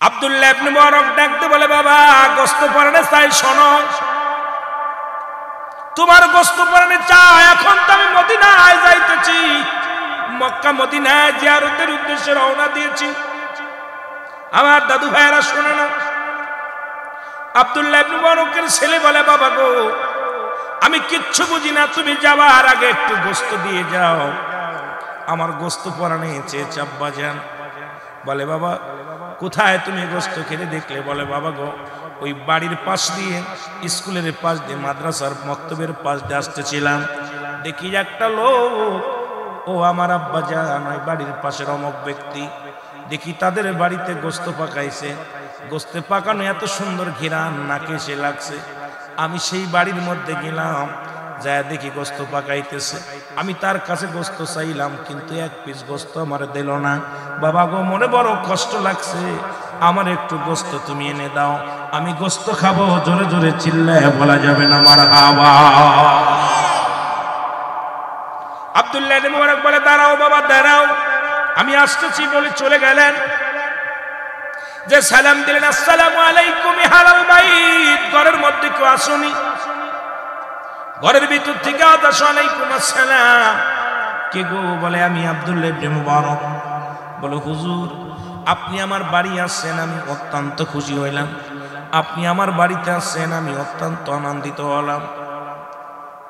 আব্দুল্লাহ ইবনে মুবারক ডাকতে বলে, বাবা গোশত পরানে চাই, শোনো তোমার গোশত পরানে চাই। এখন তো আমি মদিনায় যাইতেছি, মক্কা মদিনায় জিয়ারতের উদ্দেশ্যে রওনা দিয়েছি। আমার দাদু ভাইয়েরা শোনে না। আব্দুল্লাহ ইবনে মুবারকের ছেলে বলে, বাবা গো আমি কিচ্ছু বুঝি না, তুমি যাওয়ার আগে একটু গোশত দিয়ে যাও। আমার গোশত পরানে চেয়েছে আব্বাজান। বলে, বাবা কোথায় তুমি গোশত খেলে দেখলে? বলে, বাবা গো ওই বাড়ির পাশ দিয়ে, স্কুলের পাশ দিয়ে, মাদ্রাসার মক্তবের পাশ দিয়ে আসতেছিলাম, দেখি একটা লোক, ও আমার আব্বাজান ওই বাড়ির পাশের অমুক ব্যক্তি, দেখি তাদের বাড়িতে গোশত পাকাইছে। গোশতে পাকানো এত সুন্দর ঘিরান নাকে এসে লাগছে। আমি সেই বাড়ির মধ্যে গেলাম, যা দেখি গোশত পাকাইতেছে। আমি তার কাছে গোশত চাইলাম, কিন্তু এক পিস গোশত আমার দিল না। বাবা গো মনে বড় কষ্ট লাগছে, আমার একটু গোশত তুমি এনে দাও, আমি গোশত খাবো। জোরে জোরে চিল্লায় বলা যাবে না মারহাবা। আব্দুল্লাহ ইবনে মুবারক বলে, দাঁড়াও বাবা দাঁড়াও, আমি আসতেছি বলে চলে গেলেন। যে সালাম দিলেন, আসসালামু আলাইকুম হালাল বাইত, ঘরের মধ্যে কেউ আসুনি। ঘরের ভিতর থেকে আলাইকুম আসসালাম, কে গো? বলে, আমি আব্দুল্লাহ ইবনে মুবারক। বলে, হুজুর আপনি আমার বাড়ি আসছেন, আমি অত্যন্ত খুশি হইলাম। আপনি আমার বাড়িতে আসছেন, আমি অত্যন্ত আনন্দিত হলাম।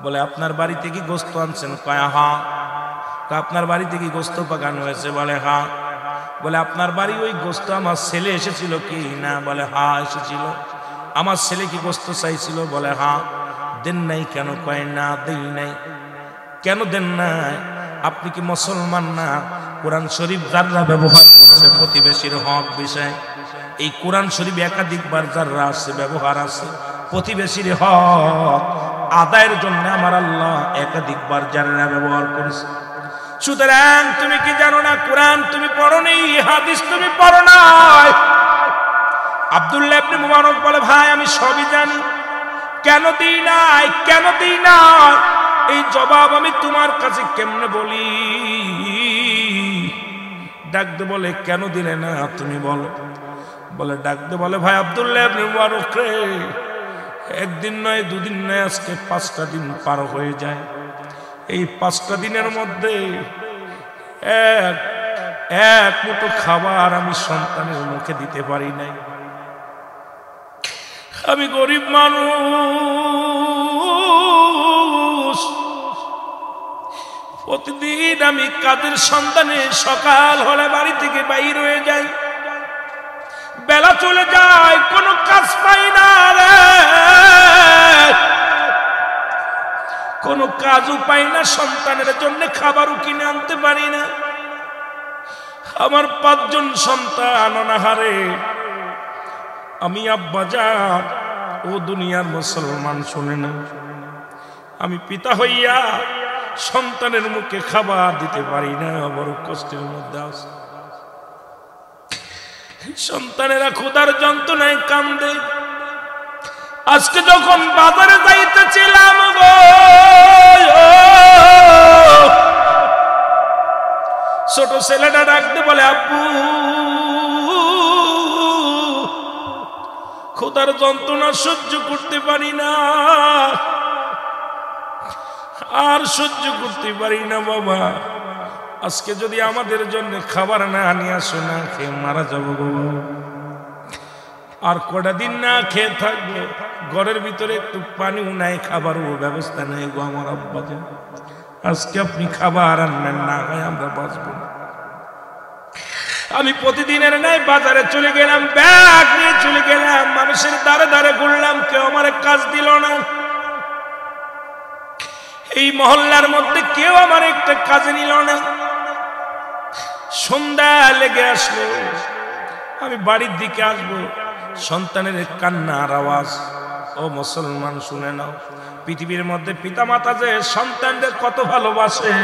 বলে, আপনার বাড়ি থেকে গোশত আনছেন? কয় হ্যাঁ। আপনার বাড়ি থেকে গোশত পাকানো হয়েছে? বলে হ্যাঁ। বলে, আপনার বাড়ি ওই গোশত আমার ছেলে এসেছিল কি না? বলে হ্যাঁ এসেছিল। আমার ছেলে কি গোশত চাইছিল? বলে হ্যাঁ। দেন নাই কেন? কয় না দেই নাই। কেন দেন নাই? আপনি কি মুসলমান না? কোরআন শরীফ যারা ব্যবহার করছে প্রতিবেশীর হক বিষয়, এই কোরআন শরীফ একাধিকবার যারা আছে ব্যবহার আছে প্রতিবেশীর হক আদায়ের জন্য আমার আল্লাহ একাধিকবার যারা ব্যবহার করেছে। সুতরাং তুমি কি জানো না কোরআন তুমি পড়ো নি, হাদিস তুমি পড়ো নাই? আব্দুল্লাহ ইবনে মুবারক বলে, ভাই আমি সবই জানি, কেন দিই নাই, কেন দিই নাই এই জবাব আমি তোমার কাছে কেমনে বলি? ডাকতে বলে, কেন দিলে না তুমি বলো। বলে, ডাকতে বলে, ভাই আব্দুল্লাহ ইবনে মুবারক রে, একদিন নয় দুদিন নয়, আজকে 5টা দিন পার হয়ে যায়। এই 5টা দিনের মধ্যে এক মুঠো খাবার আমি সন্তানের মুখে দিতে পারি নাই। আমি গরিব মানুষ, প্রতিদিন আমি কাদের সন্তানে সকাল হলে বাড়ি থেকে বাইর হয়ে যাই, বেলা চলে যায়, কোনো কাজ পাই না রে, কোনো কাজও পাই না, সন্তানের জন্য খাবারও কিনে আনতে পারি না। আমার 5 জন সন্তান অনাহারে। আমি আব্বাজান ও দুনিয়ার মুসলমান শুনে না, আমি পিতা হইয়া সন্তানের মুখে খাবার দিতে পারি না, বড় কষ্টের মধ্যে আছে। সন্তানেরা ক্ষুধার যন্ত্রণায় কান্দে। আজকে যখন বাজারে যাইতেছিলাম গো, ছোট ছেলেটা ডাকতে বলে, আব্বু ক্ষুধার যন্ত্রণা সহ্য করতে পারি না, আর সহ্য করতে পারি না বাবা, আজকে যদি আমাদের জন্য খাবার না নিয়ে আসো, না খেয়ে মারা যাবো গো, আর কটা দিন না খেয়ে থাকবো, ঘরের ভিতরে একটু পানিও নাই, খাবারও ব্যবস্থা নেই গো আমার আব্বাজান, আজকে আপনি খাবার আনবেন না, আমরা বাঁচবো না। আমি প্রতিদিনের নাই বাজারে চলে গেলাম, ব্যাগ নিয়ে চলে গেলাম, মানুষের দ্বারে দ্বারে ঘুরলাম, কেউ আমার কাজ দিল না। এই মহল্লার মধ্যে কেউ আমার একটা কাজে নিল না। সন্ধ্যা লেগে আসলো, আমি বাড়ির দিকে আসবো, সন্তানের কান্নার আওয়াজ। ও মুসলমান শুনে নাও, পৃথিবীর মধ্যে পিতা মাতা যে সন্তানদের কত ভালোবাসে,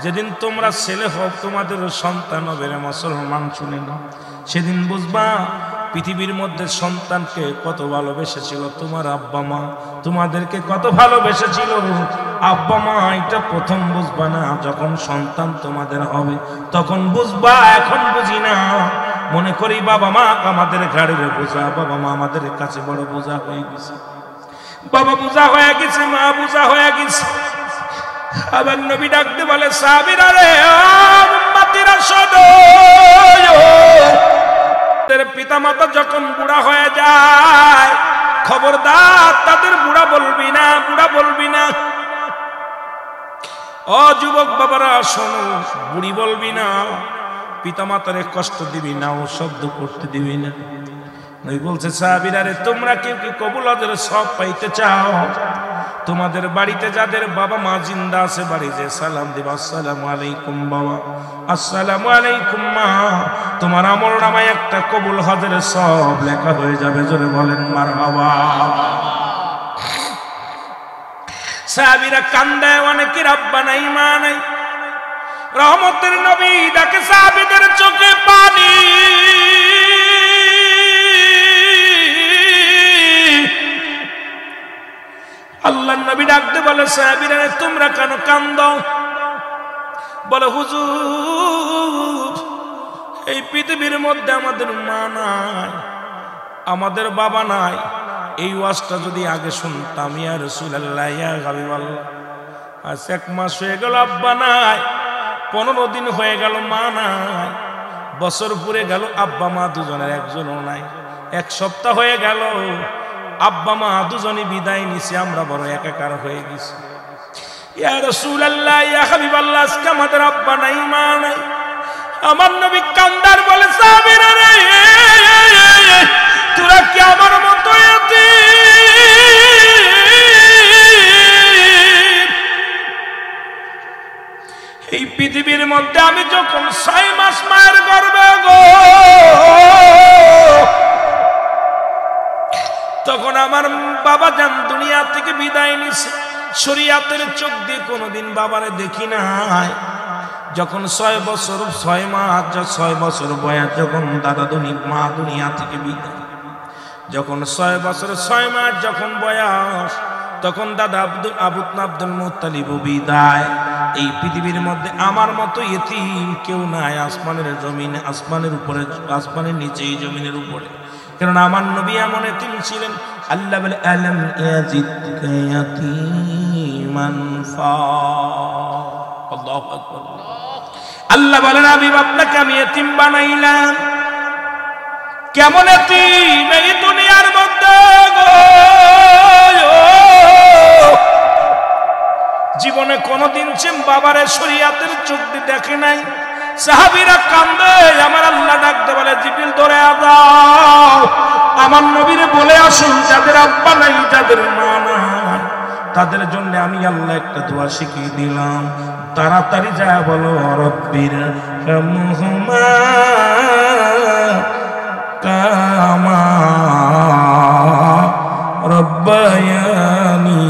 যেদিন তোমরা ছেলে হোক তোমাদেরও সন্তান হবে রে মুসলমান শুনে নাও, সেদিন বুঝবা পৃথিবীর মধ্যে সন্তানকে কত ভালোবেসেছিল তোমার আব্বা মা, তোমাদেরকে কত ভালোবেসেছিল আব্বা মা। এটা প্রথম বুঝবা না, যখন সন্তান তোমাদের হবে তখন বুঝবা, এখন বুঝি না। মনে করি বাবা মা আমাদের ঘাড়ের বোঝা, বাবা মা আমাদের কাছে বড় বোঝা হয়ে গেছে। বাবা বোঝা হয়ে গেছে, মা বোঝা হয়ে গেছে। আবার নবী ডাকতে বলে সাহাবীরা রে, উম্মতিরা শোনো, পিতা মাতা যখন বুড়া হয়ে যায় খবরদার তাদের বুড়া বলবি না, বুড়া বলবি না। ও যুবক বাবারা শোনো, বুড়ি বলবি না, পিতা মাতারে কষ্ট দিবি না, ও শব্দ করতে দিবি না। নবী বলছে সাহাবীরা রে, তোমরা কেউ কি কবুল হজের সব পাইতে চাও? তোমাদের বাড়িতে যাদের বাবা মা জিন্দা আছে বাড়ি যে সালাম দিবা, আসসালামু আলাইকুম বাবা, আসসালামু আলাইকুম মা। তোমার আমলনামায় একটা কবুল হজের সব লেখা হয়ে যাবে। জোরে বলেন মারহাবা। সাহাবীরা কান্দে, অনেকের আব্বা নাই মা নাই। রহমতের নবী ডাকে সাহাবীদের চোখে পানি। আল্লাহর নবী ডাকতে বলে সাহাবীরা তোমরা কেন কান্দো? বলে হুজুর, এই পৃথিবীর মধ্যে আমাদের মা নাই, আমাদের বাবা নাই। এই ওয়াজটা যদি আগে শুনতাম, ইয়া রাসূলুল্লাহ, ইয়া হাবিবাল্লাহ, আজ 1 মাস হয়ে গেল আব্বা নাই, 15 দিন হয়ে গেল মা নাই, বছর পুরে গেল আব্বা মা দুজনের একজনও নাই, 1 সপ্তাহ হয়ে গেল আব্বা মা দুজনই বিদায় নিছে, আমরা বড় একাকার হয়ে গেছি। ইয়া রাসূলুল্লাহ, ইয়া হাবিবাল্লাহ, আজকে আমাদের আব্বা নাই মা নাই। আমার নবী কান্দার বলে সাহাবীরা রে, তোরা কি আমার মতো এতিম? এই পৃথিবীর মধ্যে আমি যখন 6 মাস মায়ের গর্ভে গো, তখন আমার বাবা জান দুনিয়া থেকে বিদায় নিছে। শরীয়তের চোখ দিয়ে কোনোদিন বাবারে দেখি নাই। যখন 6 বছর 6 মাস 6 বছর বয়স যখন দাদা মা দুনিয়া থেকে বিদায়, যখন 6 বছর 6 মাস যখন বয়স, তখন দাদা আব্দুল মুত্তালিব বিদায়। এই পৃথিবীর মধ্যে আমার মতো ইতিম কেউ নাই, আসমানের জমিনে, আসমানের উপরে, আসমানের নিচে, এই জমিনের উপরে। কারণ আমার নবী এমন ইতিম ছিলেন। আল্লাহ বলে আলাম ইয়াজিদকা ইয়াতীমান ফা, আল্লাহু আকবার। আল্লাহ বলেন আমি আপনাকে আমি ইতিম বানাইলাম। কেমন ইতিম? এই দুনিয়ার মধ্যে গো জীবনে কোনদিন চিম বাবারে শরীয়তের চোখ দিয়ে দেখে নাই। সাহাবীরা কান্দে, আমার আল্লাহ ডাকতে বলে জিবরিল ধরে দাও, আমার নবীরে বলে আসুন যাদের আব্বা নাই, যাদের মা নাই, তাদের জন্য আমি আল্লাহ একটা দোয়া শিখিয়ে দিলাম। তাড়াতাড়ি যা বলো রব্বির হামহুমা কামা রব্বায়ানি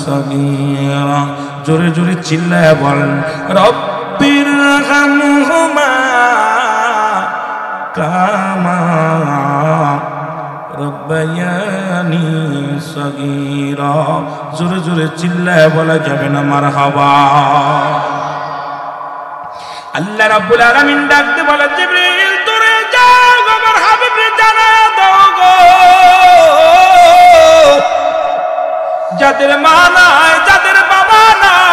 সগীরা। জোরে জোরে চিল্লায় বলেন রব্বির হামহুমা কামা রব্বায়ানি সগীরা। জোরে জোরে চিল্লায় বলা যাবে না মারহাবা। আল্লাহ রাব্বুল আলামিন ডাকতে বলে জিবরিল তোরে যাও আমার হাবিবরে জানা দাও গো, যাদের মা নাই, যাদের বাবা নাই,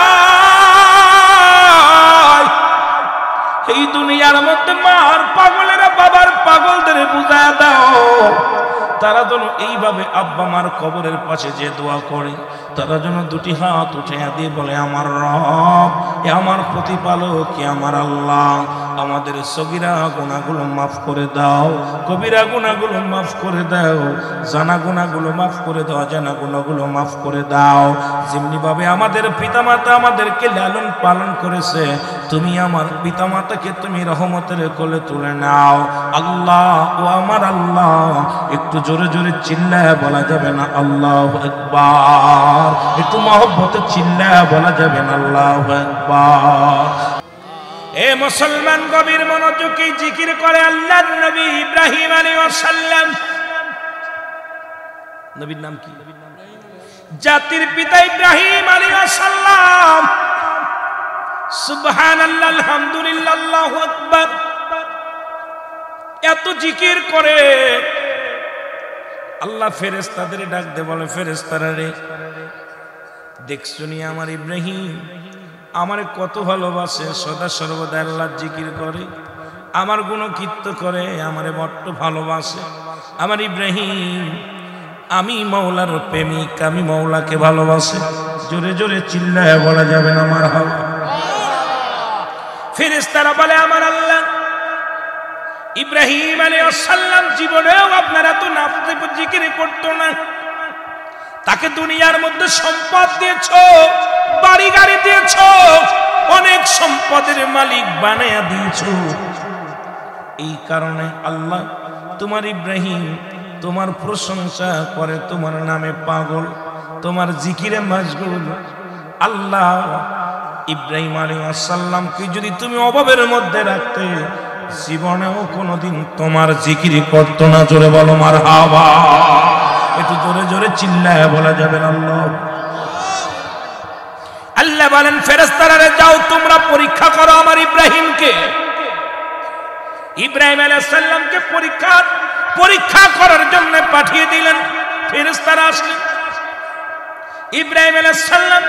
এই দুনিয়ার মধ্যে মার পাগলেরা বাবার পাগলদের বুঝা দাও। তারা যেন এইভাবে আব্বা মার কবরের পাশে যে দোয়া করে, তারা যেন 2টি হাত উঠে দিয়ে বলে আমার রব, এ আমার প্রতিপালক, এ আমার আল্লাহ, আমাদের সগীরা গুনাহগুলো মাফ করে দাও, কবিরা গুনাহগুলো মাফ করে দাও, জানা গুনাহগুলো মাফ করে দাও, অজানা গুনাহগুলো মাফ করে দাও। যেমনি ভাবে আমাদের পিতামাতা আমাদেরকে লালন পালন করেছে, তুমি আমার পিতামাতাকে তুমি রহমতের কোলে তুলে নাও। আল্লাহ ও আমার আল্লাহ, একটু জোরে জোরে চিল্লায় বলা যাবে না আল্লাহু আকবার? একটু মহব্বতে চিল্লায় বলা যাবে না আল্লাহু আকবার? এ মুসলমান গভীর মনোযোগে জিকির করে আল্লাহর নবী ইব্রাহিম আলাইহিস সালাম। নবীর নাম কি? জাতির পিতা ইব্রাহিম আলাইহিস সালাম। সুবহানাল্লাহ, আলহামদুলিল্লাহ, আল্লাহু আকবার। এত জিকির করে। আল্লাহ ফেরেশতাদের ডাক দে, বলে ফেরেশতারা রে, দেখছনি আমার ইব্রাহিম আমারে কত ভালোবাসে, সদা সর্বদা আল্লাহর জিকির করে, আমার গুণকীর্তন করে, আমারে বড্ড ভালোবাসে। আমার ইব্রাহিম আমি মাওলার প্রেমিক, আমি মাওলাকে ভালোবাসি। জোরে জোরে চিল্লায় বলা যাবে না মারহাবা। ফেরেশতারা বলে আমার আল্লাহ, ইব্রাহিম আলাইহিস সালাম জীবনেও আপনারা তো নাফসে জিকির করতো না, তাকে দুনিয়ার মধ্যে সম্পদ দিয়েছো, বাড়ি গাড়ি দিয়েছো, অনেক সম্পদের মালিক বানায়া দিয়েছো। এই কারণে আল্লাহ তোমার ইব্রাহিম তোমার প্রশংসা করে, তোমার নামে পাগল, তোমার জিকিরে মশগুল। আল্লাহ ইব্রাহিম আলাইহিস সালামকে যদি তুমি অভাবের মধ্যে রাখতে, জীবনেও কোনোদিন তোমার জিকির করতো না। জোরে বলো মারহাবা। একটু জোরে জোরে চিল্লায় বলা যাবে না আল্লাহ। আল্লাহ বলেন ফেরেশতারা যাও তোমরা পরীক্ষা করো আমার ইব্রাহিমকে। ইব্রাহিম আলাইহিস সালামকে পরীক্ষা করার জন্য পাঠিয়ে দিলেন। ফেরেশতারা আসলেন, ইব্রাহিম আলাইহিস সালাম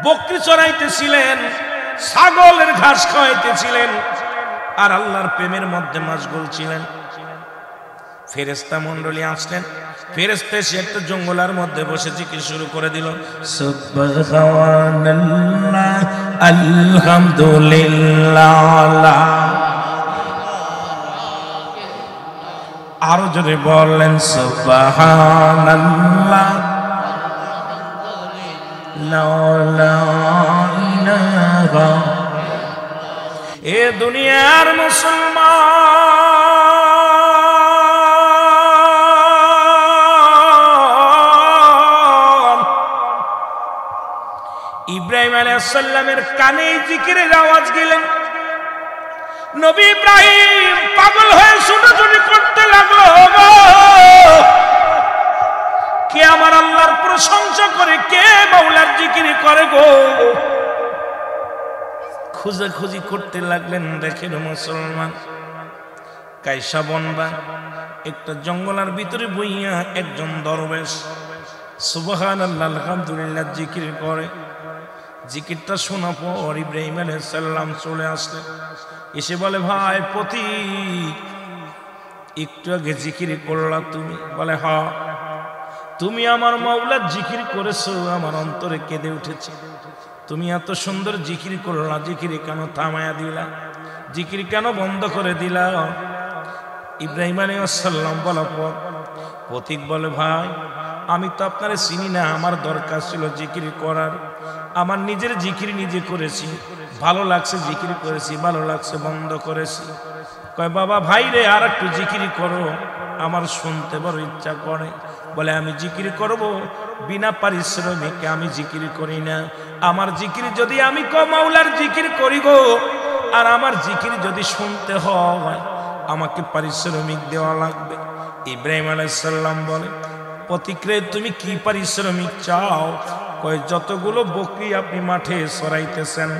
বকরি চড়াইতেছিলেন, ছাগলের ঘাস খাওয়াইতেছিলেন, আর আল্লাহর প্রেমের মধ্যে মশগুল ছিলেন। ফেরেশতা মণ্ডলী আসলেন, ফেরেশতা এসে একটা জঙ্গলের মধ্যে বসে জিকির শুরু করে দিল, সুবহানাল্লাহ আলহামদুলিল্লাহ। আরো জোরে বলেন সুবহানাল্লাহ লা ইলাহা। এ দুনিয়ার মুসলমান, ইব্রাহিম আলাইহিস সালামের কানে জিকিরের আওয়াজ গেলেন। নবী ইব্রাহিম পাগল হয়ে ছুটাছুটি করতে লাগলো, কে আমার আল্লাহর প্রশংসা করে, কে মাওলার জিকির করে গো। খুঁজাখুঁজি করতে লাগলেন। দেখেন মুসলমান, কাইসা বনবা একটা জঙ্গলের ভিতরে বইয়া একজন দরবেশ সুবহানাল্লাহ আলহামদুলিল্লাহ জিকির করে। জিকিরটা শোনা পর ইব্রাহিম আলাইহিস সালাম চলে আসলেন, এসে বলে ভাই পথিক, একটু আগে জিকির করলা তুমি? বলে হ্যাঁ। তুমি আমার মাওলার জিকির করেছো, আমার অন্তরে কেঁদে উঠেছে। তুমি এত সুন্দর জিকির করলা, জিকির কেন থামায়া দিলা, জিকির কেন বন্ধ করে দিলা? ইব্রাহিম আলাইহিস সালাম বলার পর পথিক বলে ভাই আমি তো আপনারে চিনি না, আমার দরকার ছিল জিকির করার, আমার নিজের জিকির নিজে করেছি, ভালো লাগছে জিকির করেছি, ভালো লাগছে বন্ধ করেছি। কয় বাবা ভাই রে আর একটু জিকির করো, আমার শুনতে বড় ইচ্ছা করে। বলে আমি জিকির করব বিনা পারিশ্রমিকে, আমি জিকির করি না। আমার জিকির যদি আমি মাওলার জিকির করি গো, আর আমার জিকির যদি শুনতে হয় আমাকে পারিশ্রমিক দেওয়া লাগবে। ইব্রাহিম আলাইহিস সালাম বলে পথিকরে তুমি কি পারিশ্রমিক চাও? কয় যতগুলো বকরি আপনি মাঠে চড়াইতেছেন,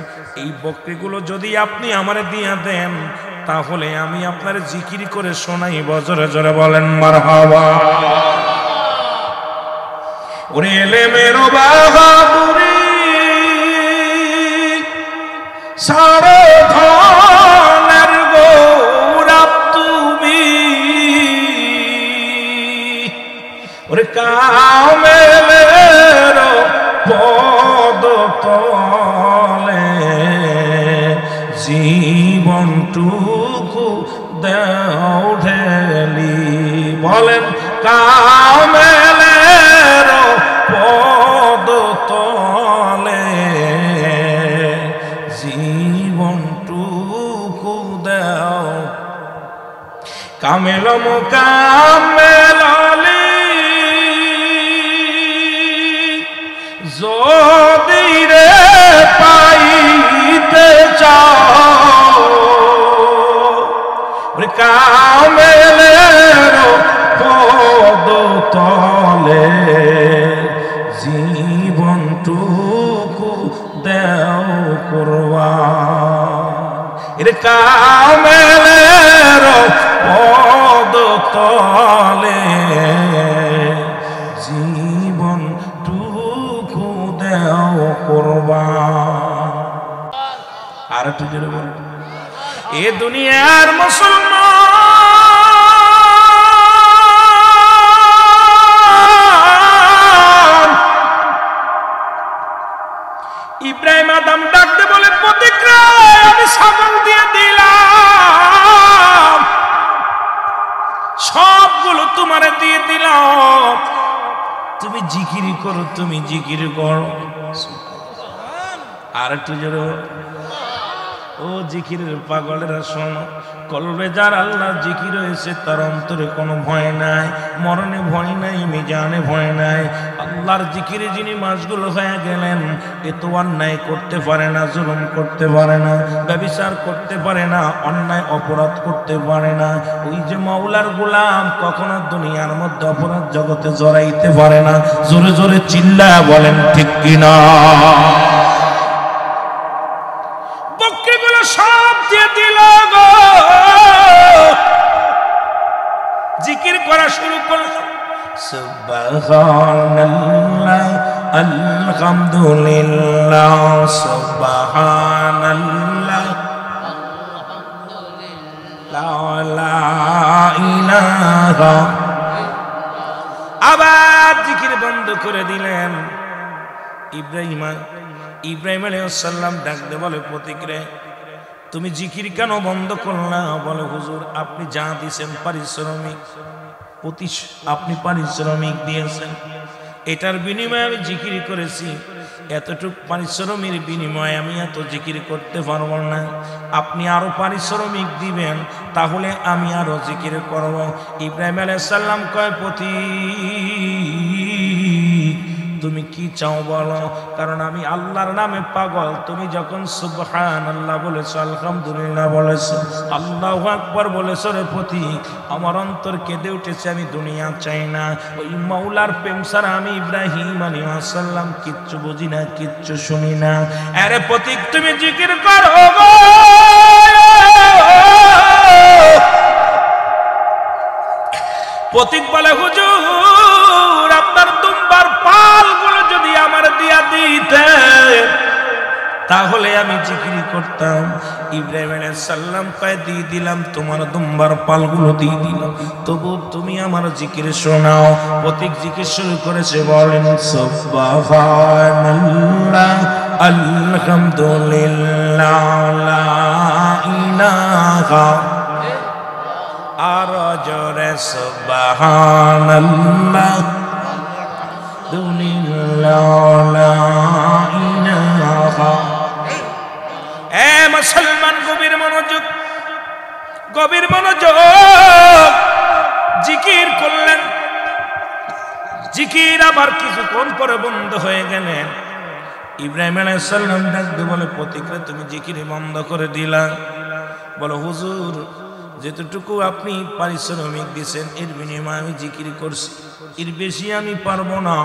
এই বকরিগুলো যদি আপনি আমারে দিয়া দেন তাহলে আমি আপনার জিকির করে শোনাইব। জোরে জোরে বলেন মারহাবা। ওরে এলেমের বাহাদুরি সারে ধনের গৌরব তুমি, ওরে কামেলের পদ তলে জীবনটুকু দেও ঢেলি। বলেন কামেলের পদ তলে জীবনটুকু দেও। কামেল মোকামেল যদি রে পাইতে চাও, কামেলের পদ তলে জীবনটুকু দেও কুরবান। এর কামেলের তলে জীবন টুকু দেও কুরবান। আর একটু জোরে বলুন, এ দুনিয়ার মুসলমান ইব্রাহিম আদম ডাকতে বলে, প্রতিক্রিয়া আমি ছাগল দিয়ে দিলাম, সবগুলো তোমারে দিয়ে দিলাম, তুমি জিকিরি করো, তুমি জিকির করো। আর একটু জোরে, ও জিকিরের পাগলেরা শোনো, কলবে যার আল্লাহ জিকির হয়েছে তার অন্তরে কোনো ভয় নাই, মরণে ভয় নাই, মিজানে ভয় নাই। আল্লাহর জিকিরে যিনি মাসগুলো হয়ে গেলেন, এ তো অন্যায় করতে পারে না, জুলুম করতে পারে না, ব্যভিচার করতে পারে না, অন্যায় অপরাধ করতে পারে না। ওই যে মাওলার গোলাম কখনো দুনিয়ার মধ্যে অপরাধ জগতে জড়াইতে পারে না। জোরে জোরে চিল্লায়া বলেন ঠিক কিনা? সব দিয়ে দিল গো, জিকির করা শুরু করল, সুবহানাল্লাহ আলহামদুলিল্লাহ সুবহানাল্লাহ লা ইলাহা। আবার জিকির বন্ধ করে দিলেন। ইব্রাহিম আলাইহিস সালাম ডাকতে বলে, প্রতিক্রিয়া তুমি জিকির কেন বন্ধ করলা? বলে, হুজুর আপনি যা দিয়েছেন পারিশ্রমিক, আপনি পারিশ্রমিক দিয়েছেন, এটার বিনিময়ে আমি জিকির করেছি, এতটুক পারিশ্রমিক বিনিময়ে আমি এত জিকির করতে পারবো না, আপনি আরো পারিশ্রমিক দিবেন তাহলে আমি আরো জিকির করব। ইব্রাহিম আলাইহিস সালাম কয়, তুমি কি চাও বলো, কারণ আমি আল্লাহর নামে পাগল। তুমি যখন সুবহানাল্লাহ বলেছো, আলহামদুলিল্লাহ বলেছো, আল্লাহু আকবার বলেছো রে পতি, আমার অন্তর কেঁদে উঠেছে, আমি দুনিয়া চাই না। ওই মাওলার প্রেম ছাড়া আমি ইব্রাহিম আলাইহিস সালাম কিচ্ছু বুঝি না, কিচ্ছু শুনি না। আরে পতি তুমি জিকির করো গো। পতিক বলে, হুজুর আপনার দুম্বার পালগুলো যদি আমার দিয়া দিতে তাহলে আমি জিকির করতাম। ইব্রাহিম আলাইহিস সালাম কয়, দিয়ে দিলাম, তোমার দুম্বার পালগুলো দিয়ে দিলাম, তবু তুমি আমার জিকির শোনাও। পতিক জিকির শুরু করেছে, বলেন সুবহানাল্লাহ আলহামদুলিল্লাহ লা ইলাহা, আর জোরে সুবহানাল্লাহ লা ইলাহা। এ মুসলমান গভীর মনোযোগ, গভীর মনোযোগ। জিকির করলেন, জিকির আবার কিছুক্ষণ পরে বন্ধ হয়ে গেলেন। ইব্রাহিম আলাইহিস সালাম ডাকতে বলে, প্রতিক্রিয়া তুমি জিকির বন্ধ করে দিলা। বলো, হুজুর যেতটুকু আপনি পারিশ্রমিক দিয়েছেন এর বিনিময়ে আমি জিকির করছি, এর বেশি আমি পারবো না।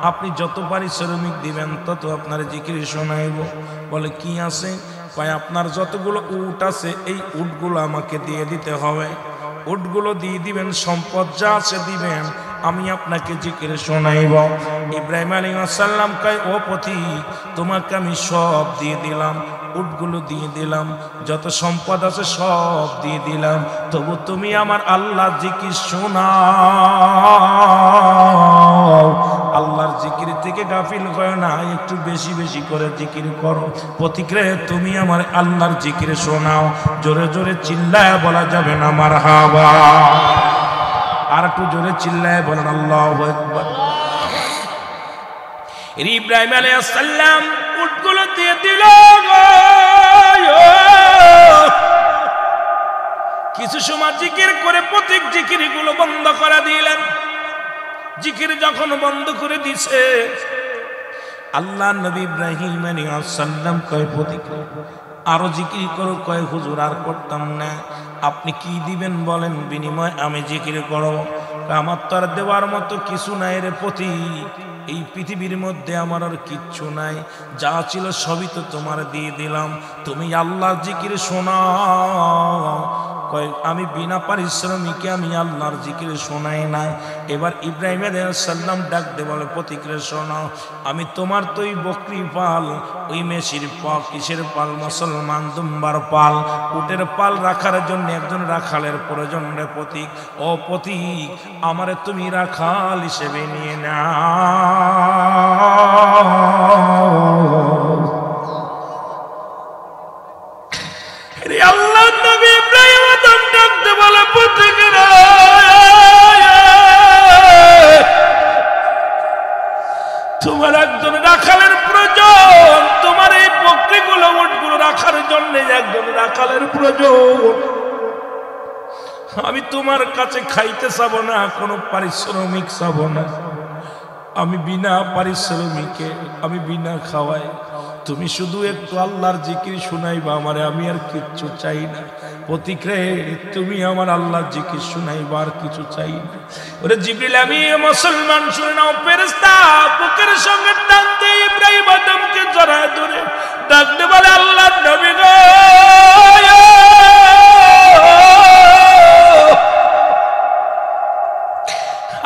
আপনি যত পারিশ্রমিক দিবেন তত আপনার জিকির শোনাইব। বলে, কি আছে? কয়, আপনার যতগুলো উট আছে এই উটগুলো আমাকে দিয়ে দিতে হবে, উটগুলো দিয়ে দিবেন, সম্পদ যা আছে দিবেন, আমি আপনাকে জিকির শোনাইব। ইব্রাহিম আলাইহিস সালাম কয়, ও পতি তোমাকে আমি সব দিয়ে দিলাম, উটগুলো দিয়ে দিলাম, যত সম্পদ আছে সব দিয়ে দিলাম, তবু তুমি আমার আল্লাহ জিকির শোনাও। আল্লাহর জিকির থেকে গাফিল হয় না, একটু বেশি বেশি করে জিকির করো। প্রতিক্রিয়া তুমি আমার আল্লাহর জিকির শোনাও। জোরে জোরে চিল্লায় বলা যাবে না মারহাবা? আর একটু জোরে চিল্লায় বলেন আল্লাহু আকবার। ইব্রাহিম আলাইহিস সালাম উটগুলো দিয়ে দিল। কিছু সময় জিকির করে প্রত্যেক জিকিরগুলো বন্ধ করে দিলেন। জিকির যখন বন্ধ করে দিছে, আল্লাহ নবী ইব্রাহিম আলাইহিস সালাম কয়, প্রতীক আরো জিকির করো। কয়, হুজুর আর করতাম না, আপনি কি দিবেন বলেন, বিনিময় আমি জিকির করব। আমার তো আর দেওয়ার মতো কিছু নাই রে প্রতীক, এই পৃথিবীর মধ্যে আমার আর কিচ্ছু নাই, যা ছিল সবই তো তোমার দিয়ে দিলাম, তুমি আল্লাহর জিকির শোনাও। কয় আমি বিনা পারিশ্রমিকে আমি আল্লাহর জিকির শোনাই না। এবার ইব্রাহিম আলাইহিস সালাম ডাক দে বলে প্রতিক্রিয়া শোনাও, আমি তোমার তো ওই বকরি পাল, ওই মেশির পাল, কিসের পাল? মুসলমান দুম্বার পাল, উটের পাল রাখার জন্য একজন রাখালের প্রয়োজন রে প্রতীক। ও প্রতীক, আমারে তুমি রাখাল হিসেবে নিয়ে নাও। আল্লাহ নবী ইব্রাহিম আদম ডাকতে বলে প্রতীকেরা, তোমার একজন রাখালের প্রয়োজন, তোমার এই বকরিগুলো উটগুলো রাখার জন্য একজন রাখালের প্রয়োজন। আমি তোমার কাছে খাইতে চাবো না, কোনো পারিশ্রমিক চাবো না, আমি বিনা পারিশ্রমিকে, আমি বিনা খাওয়াই, তুমি শুধু একটু আল্লাহর জিকির শুনাইবা আমারে, আমি আর কিচ্ছু চাই না। প্রতিক্রে তুমি আমার আল্লাহর জিকির শুনাইবা, আর কিছু চাই না। ওরে জিবরিল, আমি মুসলমান শুনে নাও। ফেরেশতা বুকের সঙ্গে টান দিয়ে ইব্রাহিম আদমকে জড়ায় ধরে ডাকতে বলে আল্লাহর নবী গো,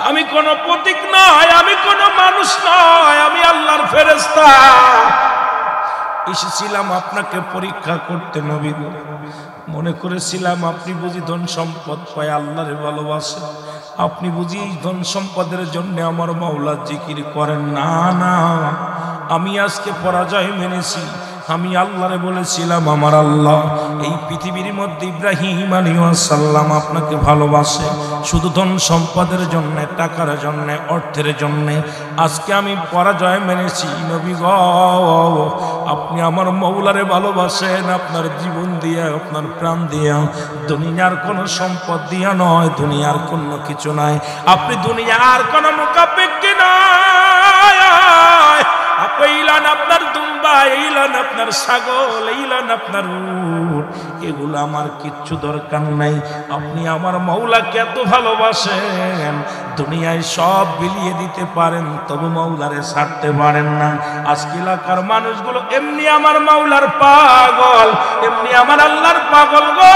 আমি কোন প্রতীক নয়, আমি কোন মানুষ নয়, আমি আল্লাহর ফেরেশতা। এসেছিলাম আপনাকে পরীক্ষা করতে নবী গো। মনে করেছিলাম আপনি বুঝি ধন সম্পদ পায় আল্লাহরে ভালোবাসেন, আপনি বুঝি ধন সম্পদের জন্য আমার মাওলার জিকির করেন। না না, আমি আজকে পরাজয় মেনেছি। আমি আল্লাহরে বলেছিলাম আমার আল্লাহ এই পৃথিবীর মধ্যে ইব্রাহিম আলাইহিস সালাম আপনাকে ভালোবাসে শুধু ধন সম্পদের জন্য, টাকার জন্য, অর্থের জন্য। আজকে আমি পরাজয় মেনেছি নবী গো, আপনি আমার মওলারে ভালোবাসেন আপনার জীবন দিয়া, আপনার প্রাণ দিয়া, দুনিয়ার কোনো সম্পদ দিয়া নয়, দুনিয়ার কোনো কিছু নাই, আপনি দুনিয়ার কোনো মুখাপেক্ষী নয়। এইলান আপনার দুম্বা, এইলান আপনার ছাগল, এইলান আপনার উট, এগুলো আমার কিচ্ছু দরকার নাই। আপনি আমার মাওলাকে এত ভালোবাসেন, দুনিয়ায় সব বিলিয়ে দিতে পারেন, তবু মাওলারে ছাড়তে পারেন না। আজকে এলাকার মানুষগুলো এমনি আমার মাওলার পাগল, এমনি আমার আল্লাহর পাগল গো।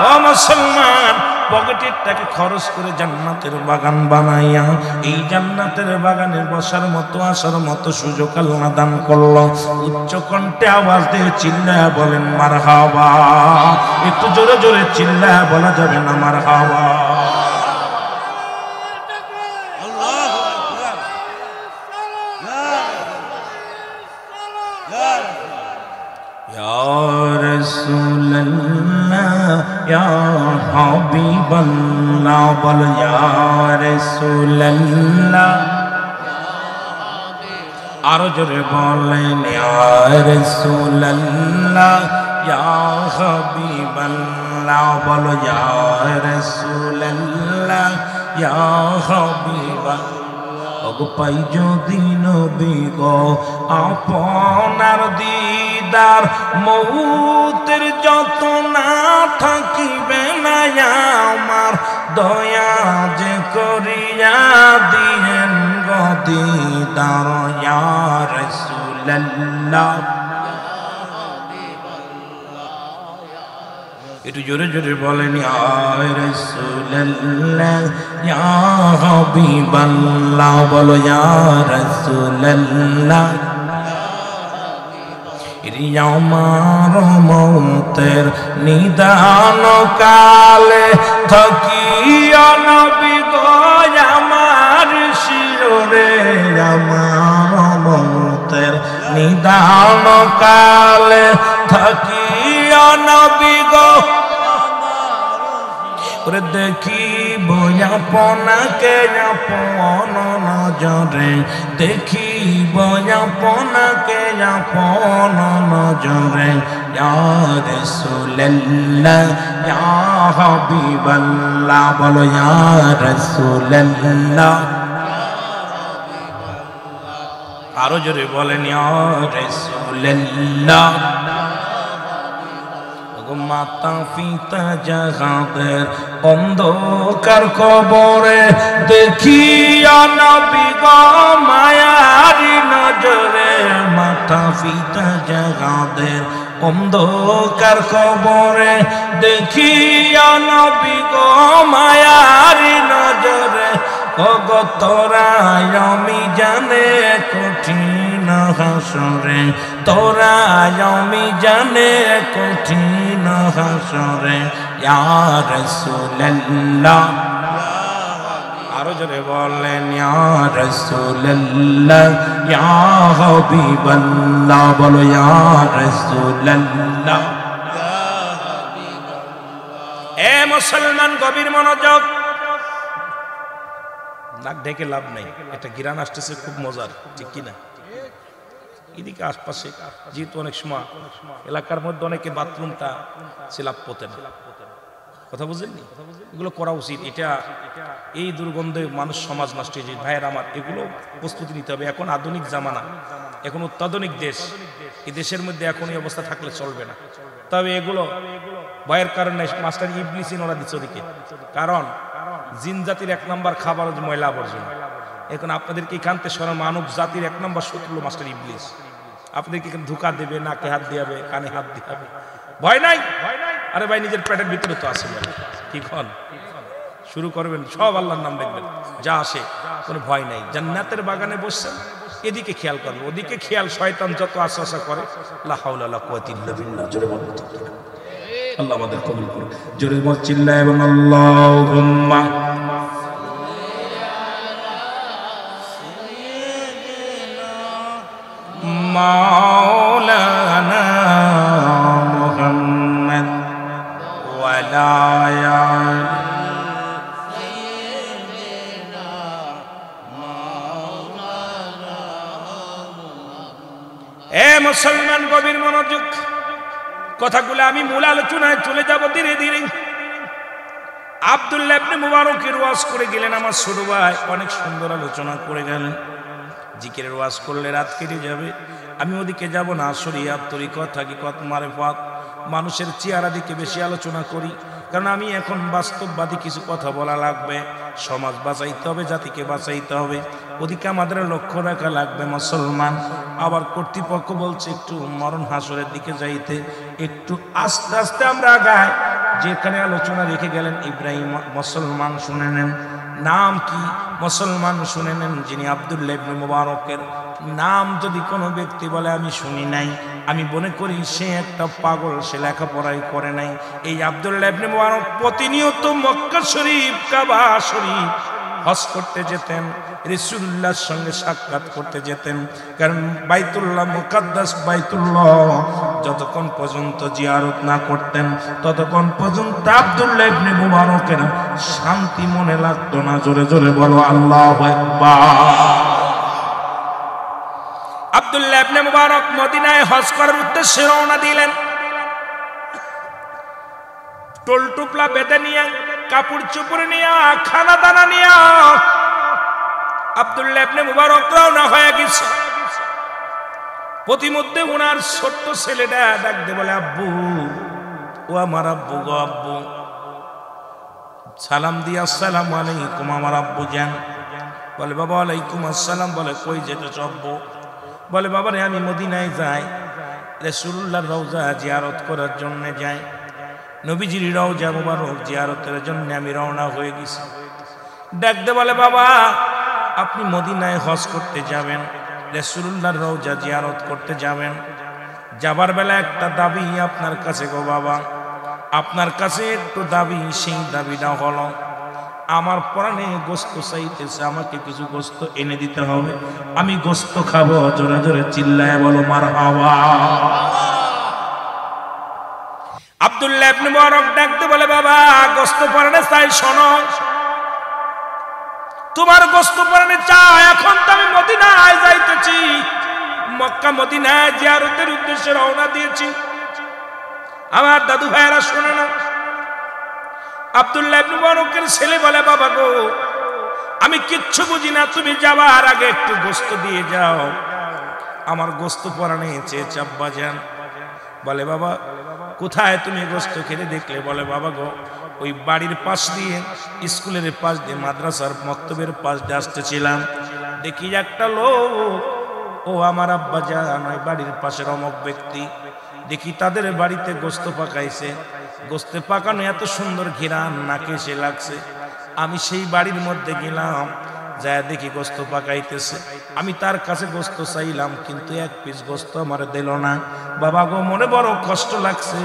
ও মুসলমান, পকেটের টাকা খরচ করে জান্নাতের বাগান বানাইয়া এই জান্নাতের বাগানে বসার মতো, আসার মতো সুযোগ আল্লাহ দান করলো। উচ্চ কণ্ঠে আওয়াজ দিয়ে চিল্লায়া বলেন মারহাবা। একটু জোরে জোরে চিল্লায়া বলা যাবে না মারহাবা? ইয়া হাবিবাল্লাহ বল ইয়া রাসূলুল্লাহ, আরো জোরে বলেন ইয়া রাসূলুল্লাহ, ইয়া হাবিবাল্লাহ বল ইয়া রাসূলুল্লাহ, ইয়া হাবিবাল্লাহ। ওগো পাই যদি নবী গো আপনার দিদার, মউতের যত না থাকিবে না আমার, দয়া যে করিয়া দিয়েন গো দিদার ইয়া রাসূলুল্লাহ। একটু জোরে জোরে বলেন ইয়া রাসূলুল্লাহ, ইয়া হাবিবাল্লাহ বলো ইয়া রাসূলুল্লাহ। আমার মৌতের নিদান কালে থাকিয়া নবী গো আমার শিরে, আমার মৌতের নিদান কালে থাকিয়া নবী গো ওরে দেখিব আপনাকে আপন নজরে, দেখিব আপনাকে আপন নজরে ইয়া রাসূলুল্লাহ, ইয়া হাবিবাল্লাহ বলো ইয়া রাসূলুল্লাহ। আরো জোরে বলেন ইয়া রাসূলুল্লাহ। মাতা পিতা জাগাতের অন্ধকার কবরে দেখিয়া নবী গো মায়ারি নজরে, মাতা পিতা জাগাতের অন্ধকার কবরে দেখিয়া নবী গো মায়ারি নজরে ওগো তোরা আমি জানে কঠিন হাসরে তোরা আমি জানে কঠিন হাসরে ইয়া রাসূলুল্লাহ আরো জোরে বলেন ইয়া রাসূলুল্লাহ ইয়া হাবিবাল্লাহ বলো ইয়া রাসূলুল্লাহ এ মুসলমান গভীর মনোযোগ নাক ঢেকে লাভ নেই এটা গিরান আসতেছে খুব মজার ঠিক কিনা এদিকে আশপাশে যেহেতু অনেক সময় এলাকার মধ্যে অনেকে বাথরুমটা সিলাপ পতে না কথা বুঝলেননি এগুলো করা উচিত এটা এই দুর্গন্ধে মানুষ সমাজ নষ্ট হয়ে যায় ভাইয়ের আমার এগুলো প্রস্তুতি নিতে হবে এখন আধুনিক জামানা এখন অত্যাধুনিক দেশ এই দেশের মধ্যে এখন এই অবস্থা থাকলে চলবে না তবে এগুলো ভয়ের কারণে মাস্টার ইবলিসিন ওরা দিচ্ছে ওদিকে কারণ জিন জাতির 1 নম্বর খাবার ময়লা আবর্জনা এখন আপনাদেরকে এখানতে সরা মানব জাতির 1 নম্বর শত্রু মাস্টার ইবলিস আপনাদেরকে এখানে ধোঁকা দেবে নাকে হাত দিয়াবে কানে হাত দিয়াবে ভয় নাই আরে ভাই নিজের পেটের ভিতরে তো আছে কি খন শুরু করবেন সব আল্লাহর নাম দেখবেন যা আসে কোনো ভয় নাই জান্নাতের বাগানে বসছেন এদিকে খেয়াল করবেন ওদিকে খেয়াল শয়তান যত আশা করে লা হাওলা ওয়ালা কুওয়াতা ইল্লা বিল্লাহ জোরে বলুন আল্লাহ আমাদের কবুল করুন জোরে বল চিল্লায় এবং আল্লাহুম্মা মাওলানা মুহাম্মদ ওয়ালা ইয়া সাইয়্যিদিনা মাওলানা মুহাম্মদ এ মুসলমান গভীর মনোযোগ কথাগুলো আমি মূল আলোচনায় চলে যাব ধীরে ধীরে আব্দুল্লাহ ইবনে মুবারকের ওয়াজ করে গেলেন আমার ছোট ভাই অনেক সুন্দর আলোচনা করে গেলেন জিকিরের ওয়াজ করলে রাত কেটে যাবে আমি ওদিকে যাব না শরীয়ত তরিকত হাকিকত মারিফাত মানুষের চেহারা দিকে বেশি আলোচনা করি কারণ আমি এখন বাস্তববাদী কিছু কথা বলা লাগবে সমাজ বাঁচাইতে হবে জাতিকে বাঁচাইতে হবে ওদিকে আমাদের লক্ষ্য রাখা লাগবে মুসলমান আবার কর্তৃপক্ষ বলছে একটু মরণ হাসরের দিকে যাইতে একটু আস্তে আস্তে আমরা আগাই যেখানে আলোচনা রেখে গেলেন ইব্রাহিম মুসলমান শুনে নেন নাম কি মুসলমান শুনে নেন যিনি আব্দুল্লাহ ইবনে মুবারকের নাম যদি কোনো ব্যক্তি বলে আমি শুনি নাই আমি মনে করি সে একটা পাগল সে লেখাপড়াই করে নাই এই আব্দুল্লাহ ইবনে মুবারক প্রতিনিয়ত মক্কা শরীফ কাবা শরীফ হজ করতে যেতেন রাসূলুল্লাহর সঙ্গে সাক্ষাৎ করতে যেতেন কারণ বাইতুল্লাহ মুকাদ্দাস বাইতুল্লাহ যতক্ষণ পর্যন্ত জিয়ারত না করতেন ততক্ষণ পর্যন্ত আব্দুল্লাহ ইবনে মুবারকের শান্তি মনে লাগতো না জোরে জোরে বলো আল্লাহু আকবার আব্দুল্লাহ ইবনে মুবারক মদিনায় হজ করার উদ্দেশ্যে রওনা দিলেন টোল টুপলা বেঁধে নিয়ে কাপড় চোপড় নিয়ে খানা দানা নিয়ে আব্দুল্লাহ ইবনে মুবারক রওনা হয়ে গেছে প্রতিমধ্যে ওনার ছোট্ট ছেলেটা ডাকতে বলে আব্বু ও আমার আব্বু গো আব্বু সালাম দিয়ে আসসালামু আলাইকুম আমার আব্বু জান বলে বাবা ওয়ালাইকুম আসসালাম বলে কই যেতেছ আব্বু বলে বাবা রে আমি মদিনায় যাই রাসূলুল্লাহর রওজা জিয়ারত করার জন্য যাই নবীজির রওজা মুবারক জিয়ারতের জন্য আমি রওনা হয়ে গেছি ডাকতে বলে বাবা আপনি মদিনায় হজ করতে যাবেন রাসূলুল্লাহর রওজা জিয়ারত করতে যাবেন যাবার বেলা একটা দাবি আপনার কাছে গো বাবা আপনার কাছে একটু দাবি সেই দাবিটা হলো আমার প্রাণে গোশত চাইতেছে আমাকে কিছু গোশত এনে দিতে হবে আমি গোশত খাবো জোরে জোরে চিল্লায় বলো মারহাবা আব্দুল্লাহ ইবনে মুবারক ডাকতে বলে বাবা গোশত প্রাণে চাই শোনো তোমার গোশত প্রাণে চাই এখন তো আমি মদিনায় যাইতেছি মক্কা মদিনায় জিয়ারতের উদ্দেশ্যে রওনা দিয়েছি আমার দাদু ভাইরা শুনে না আব্দুল্লাহ ইবনে মুবারকের ছেলে বলে বাবা গো আমি কিচ্ছু বুঝি না তুমি যাবার আগে একটু গোশত দিয়ে যাও আমার গোশত পরাণে চেয়ে চাব্বা যান বলে বাবা কোথায় তুমি গোশত খেতে দেখলে বলে বাবা গো ওই বাড়ির পাশ দিয়ে স্কুলের পাশ দিয়ে মাদ্রাসার মক্তবের পাশ দিয়ে আসতেছিলাম দেখি একটা লোক ও আমার আব্বা জান ওই বাড়ির পাশের অমুক ব্যক্তি দেখি তাদের বাড়িতে গোস্ত পাকাইছে, গোস্তে পাকানো এত সুন্দর ঘিরান নাকে এসে লাগছে। আমি সেই বাড়ির মধ্যে গেলাম, যায় দেখি গোস্ত পাকাইতেছে। আমি তার কাছে গোস্ত চাইলাম, কিন্তু এক পিস গোস্ত আমার দিল না। বাবা গো, মনে বড় কষ্ট লাগছে,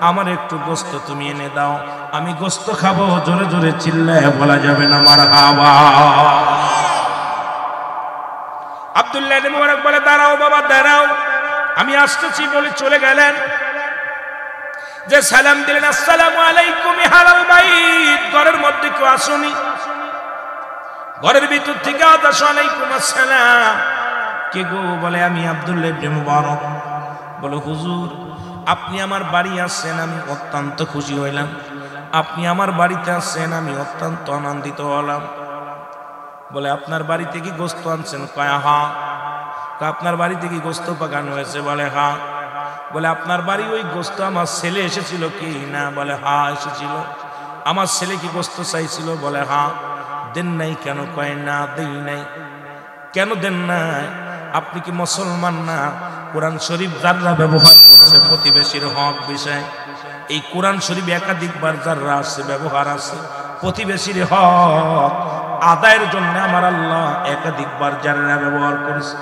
আমার একটু গোস্ত তুমি এনে দাও, আমি গোস্ত খাবো। জোরে জোরে চিল্লায় বলা যাবে না মারহাবা। আব্দুল্লাহ ইবনে মুবারক বলে, দাঁড়াও বাবা দাঁড়াও, আমি আসতেছি বলে চলে গেলেন। যে সালাম দিলেন, আসসালামু আলাইকুম আহলাল বাইত, ঘরের মধ্যে কেউ আসুনি। ঘরের ভিতর থেকে ওয়ালাইকুম আসসালাম, কে গো? বলে আমি আব্দুল্লাহ ইবনে মুবারক। বলে হুজুর, আপনি আমার বাড়ি আসছেন, আমি অত্যন্ত খুশি হইলাম। আপনি আমার বাড়িতে আসছেন, আমি অত্যন্ত আনন্দিত হলাম। বলে আপনার বাড়িতে কি গোস্ত আনছেন? কয় হ্যাঁ। আপনার বাড়িতে কি গোস্ত পাকানো হয়েছে? বলে হ্যাঁ। বলে আপনার বাড়ি ওই গোস্ত আমার ছেলে এসেছিল কি না? বলে হ্যাঁ এসেছিল। আমার ছেলে কি গোস্ত চাইছিল? বলে হ্যাঁ। দেন নাই কেন? কয় না দেই নাই। কেন দেন নাই? আপনি কি মুসলমান না? কোরআন শরীফ যারা ব্যবহার করছে প্রতিবেশীর হক বিষয়, এই কোরআন শরীফ একাধিকবার যারা আছে ব্যবহার আছে প্রতিবেশীর হক আদায়ের জন্য আমার আল্লাহ একাধিকবার যারা ব্যবহার করেছে।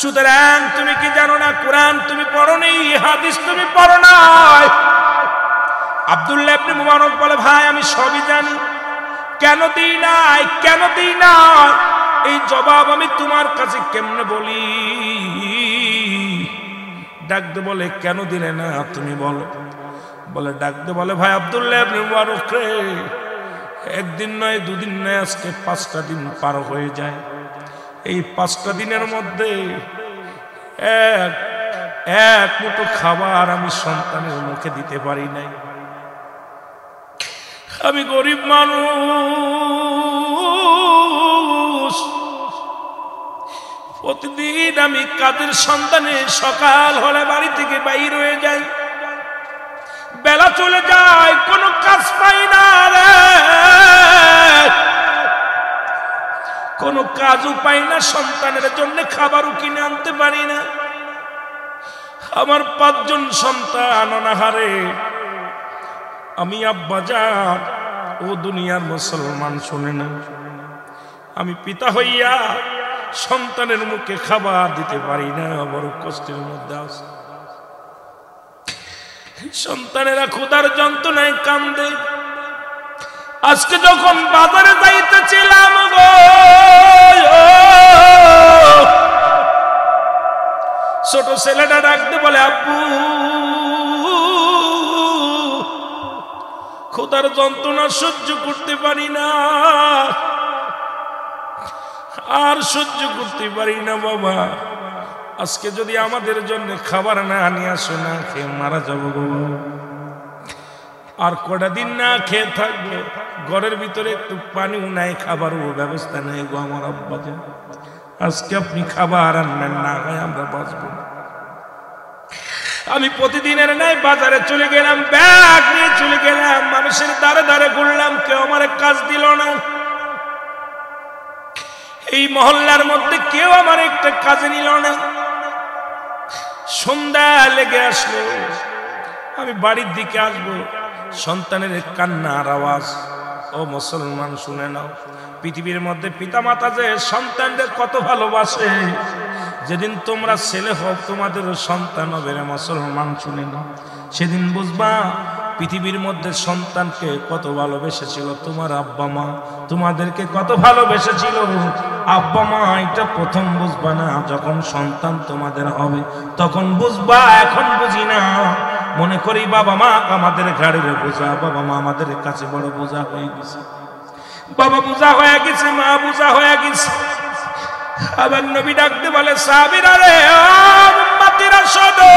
সুতরাং তুমি কি জানো না কোরআন তুমি পড়ো নি, হাদিস তুমি পড়ো নাই? আব্দুল্লাহ ইবনে মুবারক বলে, ভাই আমি সবই জানি, কেন দিই নাই, কেন দিই নাই এই জবাব আমি তোমার কাছে কেমনে বলি? ডাকতে বলে, কেন দিলে না তুমি বলো। বলে ডাকতে বলে, ভাই আব্দুল্লাহ ইবনে মুবারক রে, একদিন নয় দুদিন নয়, আজকে 5টা দিন পার হয়ে যায়। এই 5টা দিনের মধ্যে এক মুঠো খাবার আমি সন্তানের মুখে দিতে পারি নাই। আমি গরিব মানুষ, প্রতিদিন আমি কাদের সন্তানে সকাল হলে বাড়ি থেকে বাইর হয়ে যাই, বেলা চলে যায়, কোনো কাজ পাই না রে, কোনো কাজও পাই না, সন্তানের জন্য খাবারও কিনে আনতে পারি না। আমার 5 জন সন্তান অনাহারে। আমি আব্বাজান ও দুনিয়ার মুসলমান শুনে না, আমি পিতা হইয়া সন্তানের মুখে খাবার দিতে পারি না, বড় কষ্টের মধ্যে আছে। সন্তানেরা ক্ষুধার যন্ত্রণায় কান্দে। আজকে যখন বাজারে যাইতেছিলাম গো, ছোট ছেলেটা ডাকতে বলে, আব্বু ক্ষুধার যন্ত্রণা সহ্য করতে পারি না, আর সহ্য করতে পারি না বাবা, আজকে যদি আমাদের জন্য খাবার না নিয়ে আসো, না খেয়ে মারা যাবো গো। আর কটা দিন না খেয়ে থাকবো, ঘরের ভিতরে একটু পানিও নাই, খাবারও ব্যবস্থা নেই গো আমার আব্বাজান, আজকে আপনি খাবার আনবেন না, আমরা বাঁচবো না। আমি প্রতিদিনের নাই বাজারে চলে গেলাম, ব্যাগ নিয়ে চলে গেলাম, মানুষের দ্বারে দ্বারে ঘুরলাম, কেউ আমার কাজ দিল না। এই মহল্লার মধ্যে কেউ আমার একটা কাজে নিল না। সন্ধ্যা লেগে আসলো, আমি বাড়ির দিকে আসবো, সন্তানের কান্নার আওয়াজ। ও মুসলমান শুনে নাও, পৃথিবীর মধ্যে পিতা মাতা যে সন্তানদের কত ভালোবাসে, যেদিন তোমরা ছেলে হও তোমাদেরও সন্তান হবে রে মুসলমান শুনে নাও, সেদিন বুঝবা পৃথিবীর মধ্যে সন্তানকে কত ভালোবেসেছিল তোমার আব্বা মা, তোমাদেরকে কত ভালোবেসেছিল আব্বা মা। এটা প্রথম বুঝবা না, যখন সন্তান তোমাদের হবে তখন বুঝবা। এখন বুঝি না, মনে করি বাবা মা আমাদের ঘাড়ের বোঝা, বাবা মা আমাদের কাছে বড় বোঝা হয়ে গেছে, বাবা বোঝা হয়ে গেছে, মা বোঝা হয়ে গেছে। আবার নবী ডাকতে বলে, সাহাবীরা রে, উম্মতিরা শোনো,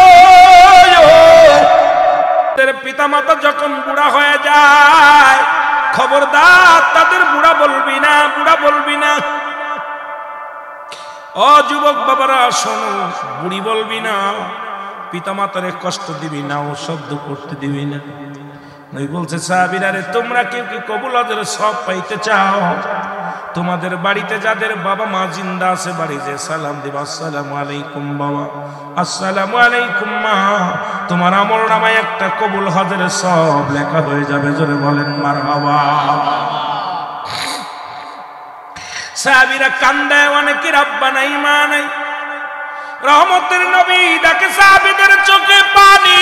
পিতা মাতা যখন বুড়া হয়ে যায় খবরদার তাদের বুড়া বলবি না, বুড়া বলবি না। ও যুবক বাবারা শোনো, বুড়ি বলবি না, পিতা মাতারে কষ্ট দিবি না, ও শব্দ করতে দিবি না। নবী বলছে, সাহাবীরা রে, তোমরা কেউ কি কবুল হজের সব পাইতে চাও? তোমাদের বাড়িতে যাদের বাবা মা জিন্দা আছে বাড়ি যে সালাম দিবা, আসসালামু আলাইকুম বাবা, আসসালামু আলাইকুম মা। তোমার আমল নামায় একটা কবুল হজের সব লেখা হয়ে যাবে। জোরে বলেন মারহাবা। সাহাবীরা কান্দায়, অনেকের আব্বা নাই মা নাই। রহমতের নবী ডাকে সাহাবীদের চোখে পানি।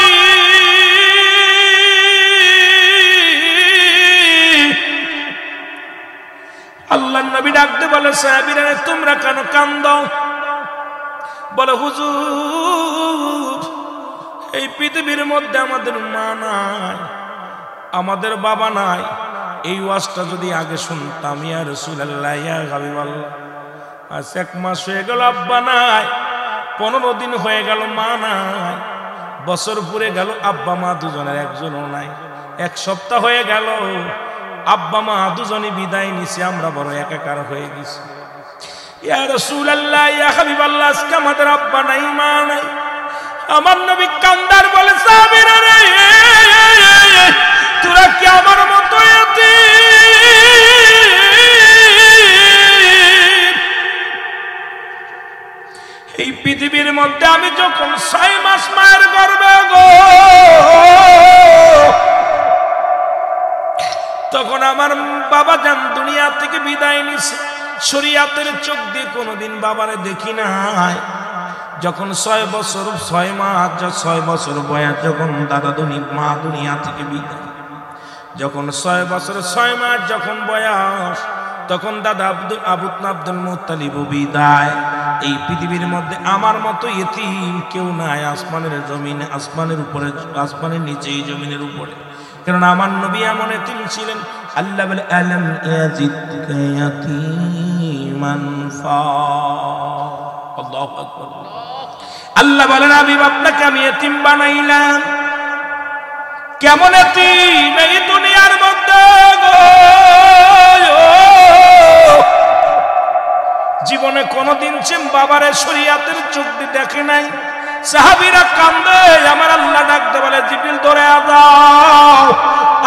আল্লাহর নবী ডাকতে বলে, সাহাবীরা তোমরা কেন কান্দো? বলে, হুজুর এই পৃথিবীর মধ্যে আমাদের মা নাই, আমাদের বাবা নাই। এই ওয়াজটা যদি আগে শুনতাম, ইয়া রাসূলুল্লাহ, ইয়া হাবিবাল্লাহ, আজ 1 মাস হয়ে গেল আব্বা নাই, 15 দিন হয়ে গেল মা নাই, বছর পুরে গেল আব্বা মা দুজনের একজনও নাই, 1 সপ্তাহ হয়ে গেল আব্বা মা দুজনই বিদায় নিছে, আমরা বড় একাকার হয়ে গেছি। ইয়া রাসূলুল্লাহ, ইয়া হাবিবাল্লাহ, আজকে আমাদের আব্বা নাই মা নাই। আমার নবী কান্দার বলে, সাহাবীরা রে, তোরা কি আমার মতো এই পৃথিবীর মধ্যে আমি যখন 6 মাস মায়ের গর্ভে গো, তখন আমার বাবা জান দুনিয়া থেকে বিদায় নিছে। শরীয়তের চোখ দিয়ে কোনোদিন বাবারে দেখি নাই। যখন 6 বছর 6 মাস 6 বছর বয়স, যখন দাদা মা দুনিয়া থেকে বিদায়, যখন 6 বছর 6 মাস যখন বয়স, তখন দাদা আব্দুল মুত্তালিব বিদায়। এই পৃথিবীর মধ্যে আমার মতো ইতিম কেউ নাই, আসমানের জমিনে, আসমানের উপরে, আসমানের নিচে, জমিনের উপরে। কারণ আমার নবী এমন ইতিম ছিলেন। আল্লাহ বলে, আলাম ইয়াজিদকা ইয়াতীমান ফা। আল্লাহু আকবার। আল্লাহ বলেন, আমি আপনাকে আমি ইতিম বানাইলাম। কেমন ইতিম? এই দুনিয়ার মধ্যে গো, জীবনে কোনদিন বাবারে শরীয়তের চোখ দিয়ে দেখে নাই। সাহাবীরা কান্দে, আমার আল্লাহ ডাকতে বলে, জিবরিল ধরে দাও,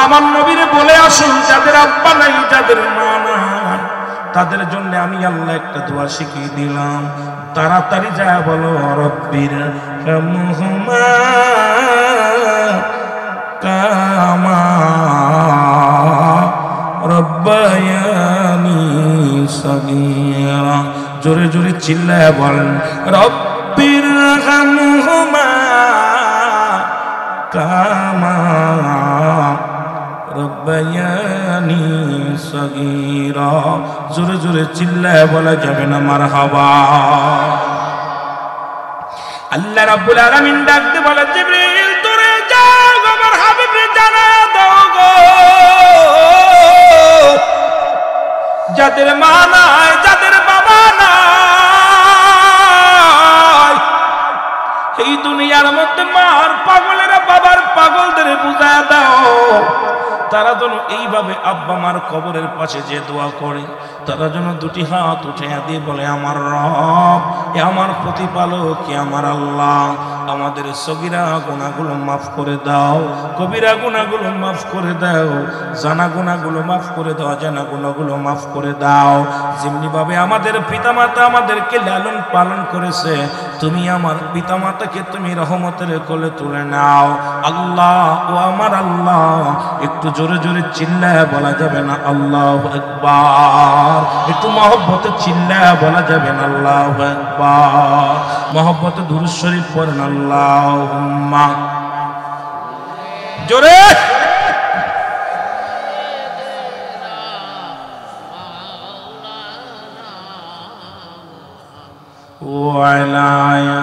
আমার নবীরে বলে আসুন, যাদের আব্বা নাই, যাদের মা নাই, তাদের জন্য আমি আল্লাহ একটা দোয়া শিখিয়ে দিলাম। তাড়াতাড়ি যা বলো, রব্বির হামহুমা কামা রব্বায়ানি সগীরা। জোরে জোরে চিল্লায় বলেন, রব্বির হামহুমা কামা রব্বায়ানি সগীরা। জোরে জোরে চিল্লায় বলা যাবে না মারহাবা। আল্লাহ রাব্বুল আলামিন ডাকতে বলে, জিবরিল দূরে যাও, আমার হাবিবরে জানা দাও গো, যাদের মা নাই, যাদের বাবা নাই, এই দুনিয়ার মধ্যে মার পাগলেরা বাবার পাগলদের বুঝায় দাও, তারা যেন এইভাবে আব্বা মার কবরের পাশে যে দোয়া করে, তারা যেন 2টি হাত উঠে দিয়ে বলে, আমার রব, এ আমার প্রতিপালক, এ আমার আল্লাহ, আমাদের সগীরা গুনাহগুলো মাফ করে দাও, কবিরা গুনাহগুলো মাফ করে দাও, জানা গুনাহগুলো মাফ করে দাও, অজানা গুনাহগুলো মাফ করে দাও। যেমনি ভাবে আমাদের পিতামাতা আমাদেরকে লালন পালন করেছে, তুমি আমার পিতামাতাকে তুমি রহমতের কোলে তুলে নাও। আল্লাহ, ও আমার আল্লাহ, একটু জোরে জোরে চিল্লায় বলা যাবে না আল্লাহু আকবার? একটু মহব্বতে চিল্লায় বলা যাবে না আল্লাহু আকবার? মহব্বতে দুরূদ শরীফ পড়েন, আল্লাহুম্মা জোরে। ওয়ালায়া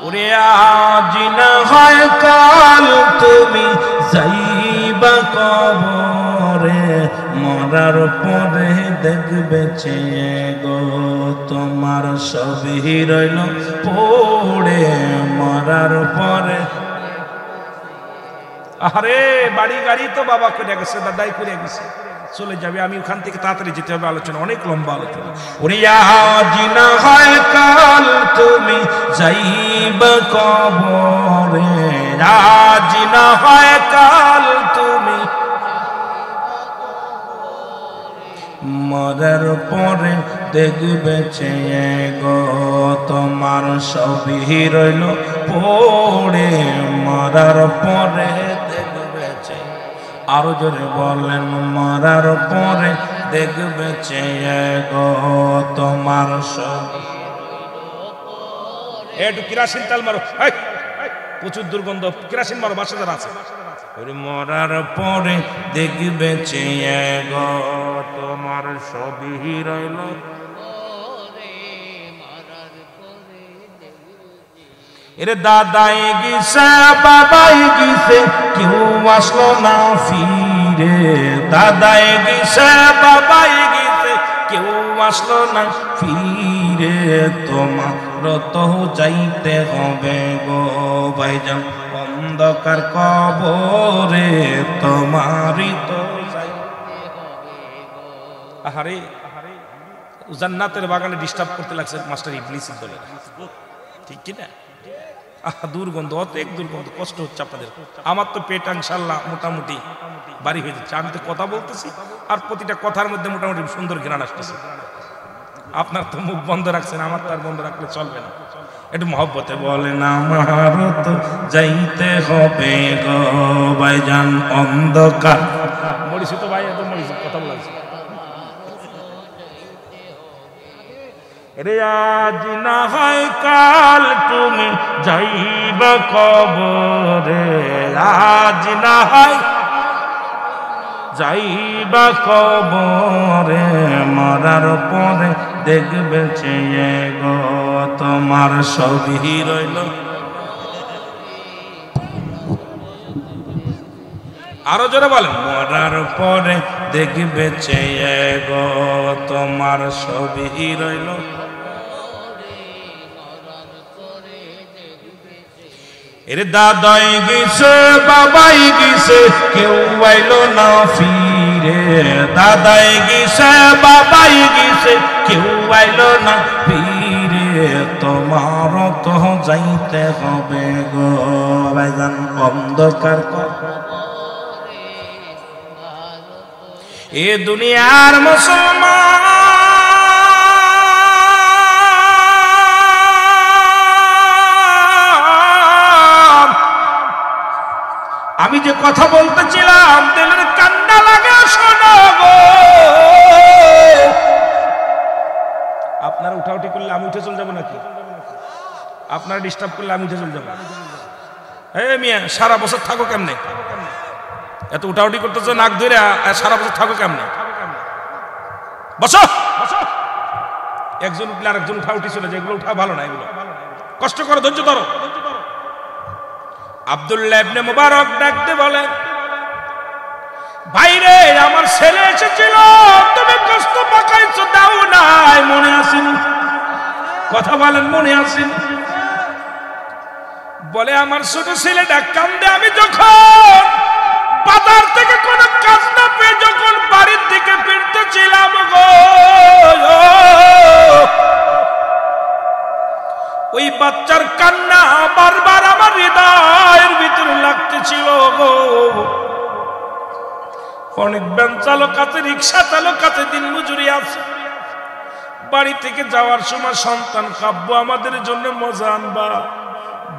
ওরে আজ না হয় কাল তুমি যাইবা কবরে, মরার পরে দেখবে চেয়ে গো, তোমার সবই রইল পড়ে মরার পরে। আরে বাড়ি গাড়ি তো বাবা করে গেছে, দাদাই করে গেছে, চলে যাবে, আমি ওখান থেকে তাড়াতাড়ি যেতে হবে, আলোচনা অনেক লম্বা আলোচনা। ওরে আজ না হয় কাল তুমি যাইবা কবরে, আজ না হয় কাল তুমি মরার পরে দেখবে চেয়ে গো তোমার সবই রইল পড়ে মরার পরে দেখবে চেয়ে আরো জোরে বলেন মরার পরে দেখবে চেয়ে গো তোমার সবই একটু কেরাসিন তেল মারো প্রচুর দুর্গন্ধ কেরাসিন মারো বাসা যারা আছে মরার পরে দেখবে চেয়ে গো তোমার সবই রইল এরে দাদাই গিয়েছে বাবাই গিয়েছে কেউ আসলো না ফিরে দাদাই গিয়েছে বাবাই গিয়েছে কেউ আসলো না ফিরে তোমার তো যাইতে হবে গো ভাইজান অন্ধকার কবরে তোমারই তো আহারে জান্নাতের বাগানে ডিস্টার্ব করতে লাগছে মাস্টার ইবলিসের দলে ঠিক কি না দুর্গন্ধ অনেক দুর্গন্ধ কষ্ট হচ্ছে আপনাদের আমার তো পেট ইনশাআল্লাহ মোটামুটি বাড়ি হয়ে যাচ্ছে আমি তো কথা বলতেছি আর প্রতিটা কথার মধ্যে মোটামুটি সুন্দর ঘ্রাণ আসতেছে আপনার তো মুখ বন্ধ রাখছেন আমার তো আর বন্ধ রাখলে চলবে না একটু মহব্বতে বলেন আমার তো যাইতে হবে গো ভাইজান অন্ধকার মরিছি তো ভাই এত মরিছি কথা বলছি রে আজ না হয় কাল তুমি যাইবা কবরে আজ না হয় যাইবা কবরে মরার পরে দেখবে চেয়ে গো তোমার সবই রইল আরো জোরে বলেন মরার পরে দেখবে চেয়ে গো তোমার সবই রইল এর দাদাই গেছে বাবাই গেছে কেউ আইলো না ফিরে দাদাই গেছে বাবাই গেছে কেউ আইলো না ফিরে তোমার তো যাইতে হবে গো ভাইজান অন্ধকার এ দুনিয়ার মুসলমান আমি যে কথা বলতেছিলাম দিলের কান্না লাগে শোনো গো আপনারা উঠাউঠি করলে আমি উঠে চলে যাবো নাকি আপনারা ডিস্টার্ব করলে আমি উঠে চলে যাবো এই মিয়া সারা বছর থাকো কেমনে এত উঠাউঠি করতেছো নাক ধরে সারা বছর থাকো কেমনে বসো একজন উঠলে আর একজন উঠাউঠি চলে যায় এগুলো উঠা ভালো না এগুলো কষ্ট করো ধৈর্য ধরো আব্দুল্লাহ ইবনে মুবারক ডাকতে বলেন ভাইরে আমার ছেলে এসেছিল তুমি কষ্ট পাকাইছো দাও নাই মনে আসেনি কথা বলেন মনে আসেনি বলে আমার ছোট ছেলেটা কান্দে আমি যখন বাজার থেকে কোনো কাজ না পেয়ে যখন বাড়ির দিকে ফিরতেছিলাম গো ওই বাচ্চার কান্না বারবার আমার হৃদয়ের ভিতরে লাগতেছিল গো অনেক ভ্যান চালক আছে রিক্সা চালক আছে দিন মজুরি আছে বাড়ি থেকে যাওয়ার সময় সন্তান কাব্য আমাদের জন্য মজা আনবা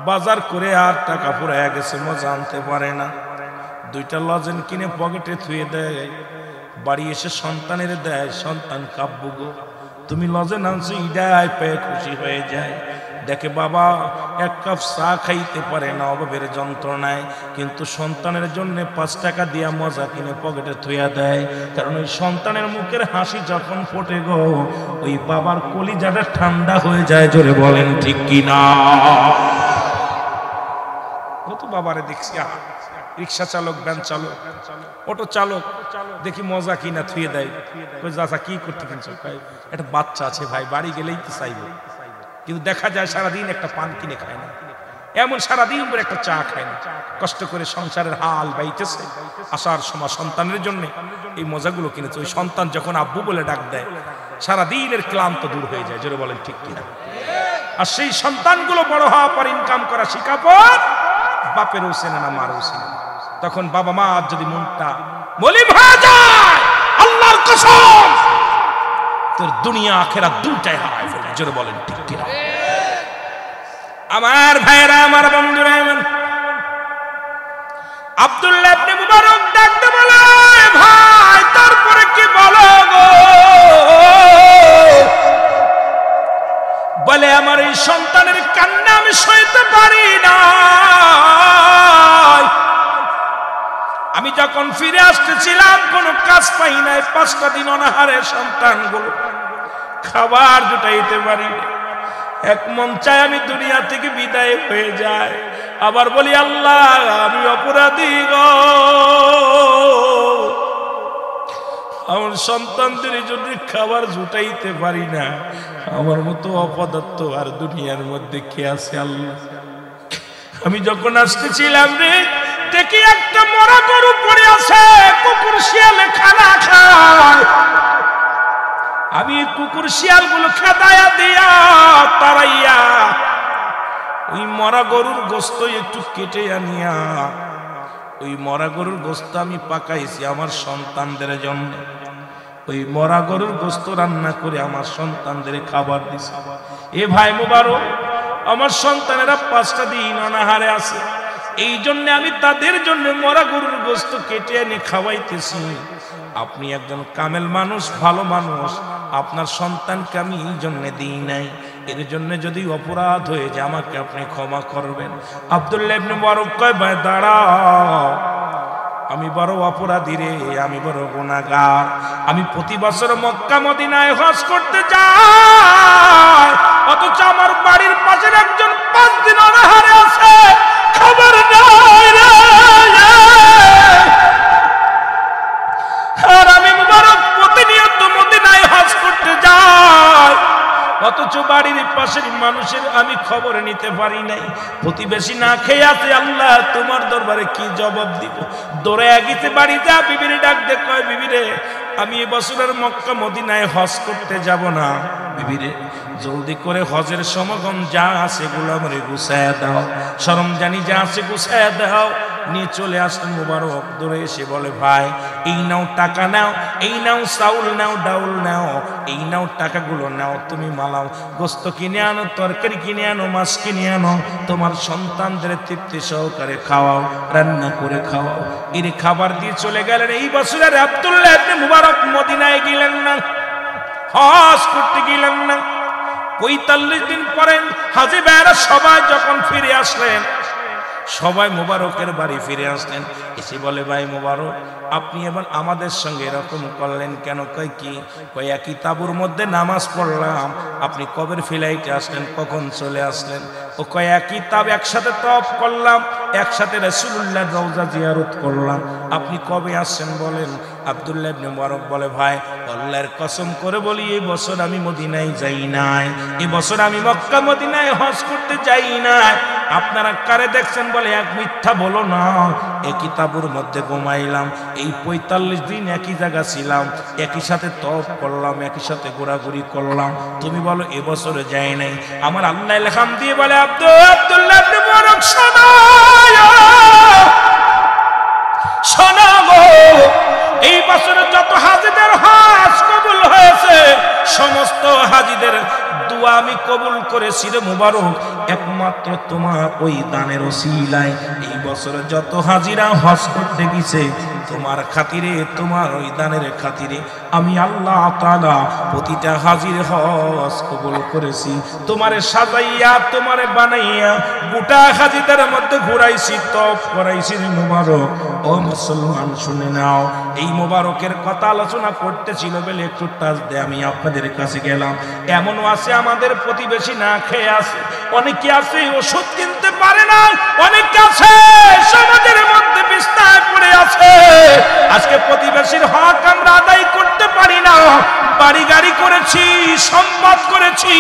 বাজার করে আর টাকা ফুরাইয়া গেছে মজা আনতে পারে না দুইটা লজেন কিনে পকেটে থুয়ে দেয় বাড়ি এসে সন্তানের দেয় সন্তান কাব্য গো তুমি লজেন আনছো ইডায় পেয়ে খুশি হয়ে যায় দেখে বাবা এক কাপ চা খাইতে পারে না অভাবের যন্ত্রণায় কিন্তু সন্তানের জন্য 5 টাকা দিয়া মজা কিনে পকেটে থুয়া দেয় কারণ ওই সন্তানের মুখের হাসি যখন ফোটে গো ওই বাবার কলিজাটা ঠান্ডা হয়ে যায় জোরে বলেন ঠিক কিনা কত বাবারে দেখছি রিক্সা চালক ভ্যান চালক অটো চালক দেখি মজা কিনা থুয়ে দেয় কই চাচা কি করতে কিনছো একটা বাচ্চা আছে ভাই বাড়ি গেলেই তো চাইবে কিন্তু দেখা যায় সারাদিন একটা পান কিনে খায় না এমন সারাদিন করে একটা চা খায় না কষ্ট করে সংসারের হাল বাইতেছে আসার সময় সন্তানের জন্য এই মজাগুলো কিনেছে ওই সন্তান যখন আব্বু বলে ডাক দেয় সারাদিনের ক্লান্ত দূর হয়ে যায় জোরে বলেন ঠিক কিনা আর সেই সন্তানগুলো বড় হওয়ার পর ইনকাম করা শিখাপড় বাপেরও চেনে না মারও চেনে না তখন বাবা মা যদি মনটা মলিন হয়ে যায়, আল্লাহর কসম তোর দুনিয়া আখিরাত দুটাই হারায় ফেলবে। জোরে বলেন ঠিক কিনা? আমার ভাইরা, আমার বন্ধুরা, আব্দুল্লাহ ইবনে মুবারক ডাকতে বলে, ভাই তারপরে কি বলো গো? বলে আমার এই সন্তানের কান্না আমি সইতে পারি না। আমি যখন ফিরে আসতেছিলাম কোনো কাজ পাই নাই, 5টা দিন অনাহারে সন্তানগুলো খাবার জুটাইতে পারি না। এক মন চায় আমি দুনিয়া থেকে বিদায় হয়ে যায়, আবার বলি আল্লাহ আমি অপরাধী গো, আমার সন্তানদের যদি খাবার জুটাইতে পারি না, আমার মতো অপদার্থ আর দুনিয়ার মধ্যে কে আছে আল্লাহ? আমি যখন আসতেছিলাম রে, দেখি একটা মরা গরু পড়ে আছে, কুকুর শিয়ালে খানা খায়। আমি কুকুর শিয়াল গুলো খেদায়া দিয়া তারাইয়া ওই মরা গরুর গোস্ত একটু কেটে আনিয়া ওই মরা গরুর গোস্ত আমি পাকাইছি আমার সন্তানদের জন্য। ওই মরা গরুর গোস্ত রান্না করে আমার সন্তানদের খাবার দিছি। এ ভাই মুবারক, আমার সন্তানেরা 5টা দিন অনাহারে আছে, এই জন্য আমি তাদের জন্য মরা গরুর গোস্ত কেটে এনে খাওয়াইতেছি। আপনি একজন কামেল মানুষ, ভালো মানুষ, আপনার সন্তানকে আমি এই জন্য দিই নাই, এর জন্য যদি অপরাধ হয়ে যায় আমাকে আপনি ক্ষমা করবেন। আব্দুল্লাহ ইবনে মুবারক কয়, ভাই দাঁড়াও, আমি বড় অপরাধী রে, আমি বড় গুনাহগার। আমি প্রতি বছর মক্কা মদিনায় হজ করতে যাই, অথচ আমার বাড়ির পাশের একজন 5 দিন অনাহারে আছে, খাবার নাই রে। আর আমি মুবারক প্রতিনিয়ত মদিনায় হজ করতে যাই, অথচ বাড়ির পাশের মানুষের আমি খবর নিতে পারি নাই। প্রতিবেশী না খেয়ে আছে, আল্লাহ তোমার দরবারে কি জবাব দিব? দৌড়ে গিয়ে বাড়ি যা, বিবিরে ডাক দে, কয় বিবিরে আমি এবছরের মক্কা মদিনায় হজ করতে যাব না, বিবিরে জলদি করে হজের সমাগম যা আছে এগুলো আমারে গুছায়া দাও, সরঞ্জানি যা আছে গুছায়া দাও। নিয়ে চলে আসলেন মুবারক, দৌড়ে এসে বলে, ভাই এই নাও টাকা নাও, এই নাও চাউল নাও, ডাউল নাও, এই নাও টাকাগুলো নাও, তুমি মালাও, গোস্ত কিনে আনো, তরকারি কিনে আনো, মাছ কিনে আনো, তোমার সন্তানদের তৃপ্তি সহকারে খাওয়াও, রান্না করে খাওয়াও। এর খাবার দিয়ে চলে গেলেন। এই বছরের আব্দুল্লাহ ইবনে মুবারক মদিনায় গেলেন না, হজ করতে গেলেন না। 45 দিন পরে হাজী ভাইরা সবাই যখন ফিরে আসলেন, সবাই মুবারকের বাড়ি ফিরে আসলেন। এসে বলে, ভাই মুবারক আপনি এবার আমাদের সঙ্গে এরকম করলেন কেন? কয় কি? কয় একই তাঁবুর মধ্যে নামাজ পড়লাম, আপনি কবের ফ্লাইটে আসলেন, কখন চলে আসলেন? ও কয় একই তাব, একসাথে তওয়াফ করলাম, একসাথে রাসূলুল্লাহর রওজা জিয়ারত করলাম, আপনি কবে আসছেন বলেন? আব্দুল্লাহ ইবনে মুবারক বলে, ভাই আল্লাহর কসম করে বলি এই বছর আমি মদিনায় যাই নাই, এই বছর আমি মক্কা মদিনায় হজ করতে যাই নাই। আপনারা কারে দেখছেন? বলে এক মিথ্যা বলো না, একই তাঁবুর মধ্যে ঘুমাইলাম, এই 45 দিন একই জায়গা ছিলাম, একই সাথে তওয়াফ করলাম, একই সাথে ঘোরাঘুরি করলাম, তুমি বলো এবছরে যাই নাই। আমার আল্লাহ লেখাম দিয়ে বলে, আব্দুল্লাহ ইবনে মুবারক শোনো গো, এই বছরে যত হাজীদের হজ কবুল হয়েছে সমস্ত হাজীদের দোয়া আমি কবুল করেছি রে মুবারক, একমাত্র তোমার ওই দানের ওসিলায় এই বছরে যত হাজীরা হজ করতে গেছে তোমার খাতিরে, তোমার ওই দানের খাতিরে আমি আল্লাহ তাআলা প্রতিটা হাজীর হজ কবুল করেছি। তোমারে সাজাইয়া, তোমারে বানাইয়া গোটা হাজীদের মধ্যে ঘুরাইছি, তওয়াফ করাইছি রে মুবারক। ও মুসলমান শুনে নাও, এই মুবারকের কথা আলোচনা করতেছিল বলে একটু টাচ দিয়ে আমি আপনাদের কাছে গেলাম। এমনও আছে আমাদের প্রতিবেশী না খেয়ে আছে, অনেকে আছে ওষুধ কিনতে পারে না, অনেকে আছে সমাজের মধ্যে বিস্তার করে আছে। আজকে প্রতিবেশীর হক আমরা আদায় করতে পারি না, বাড়ি গাড়ি করেছি, সম্পদ করেছি,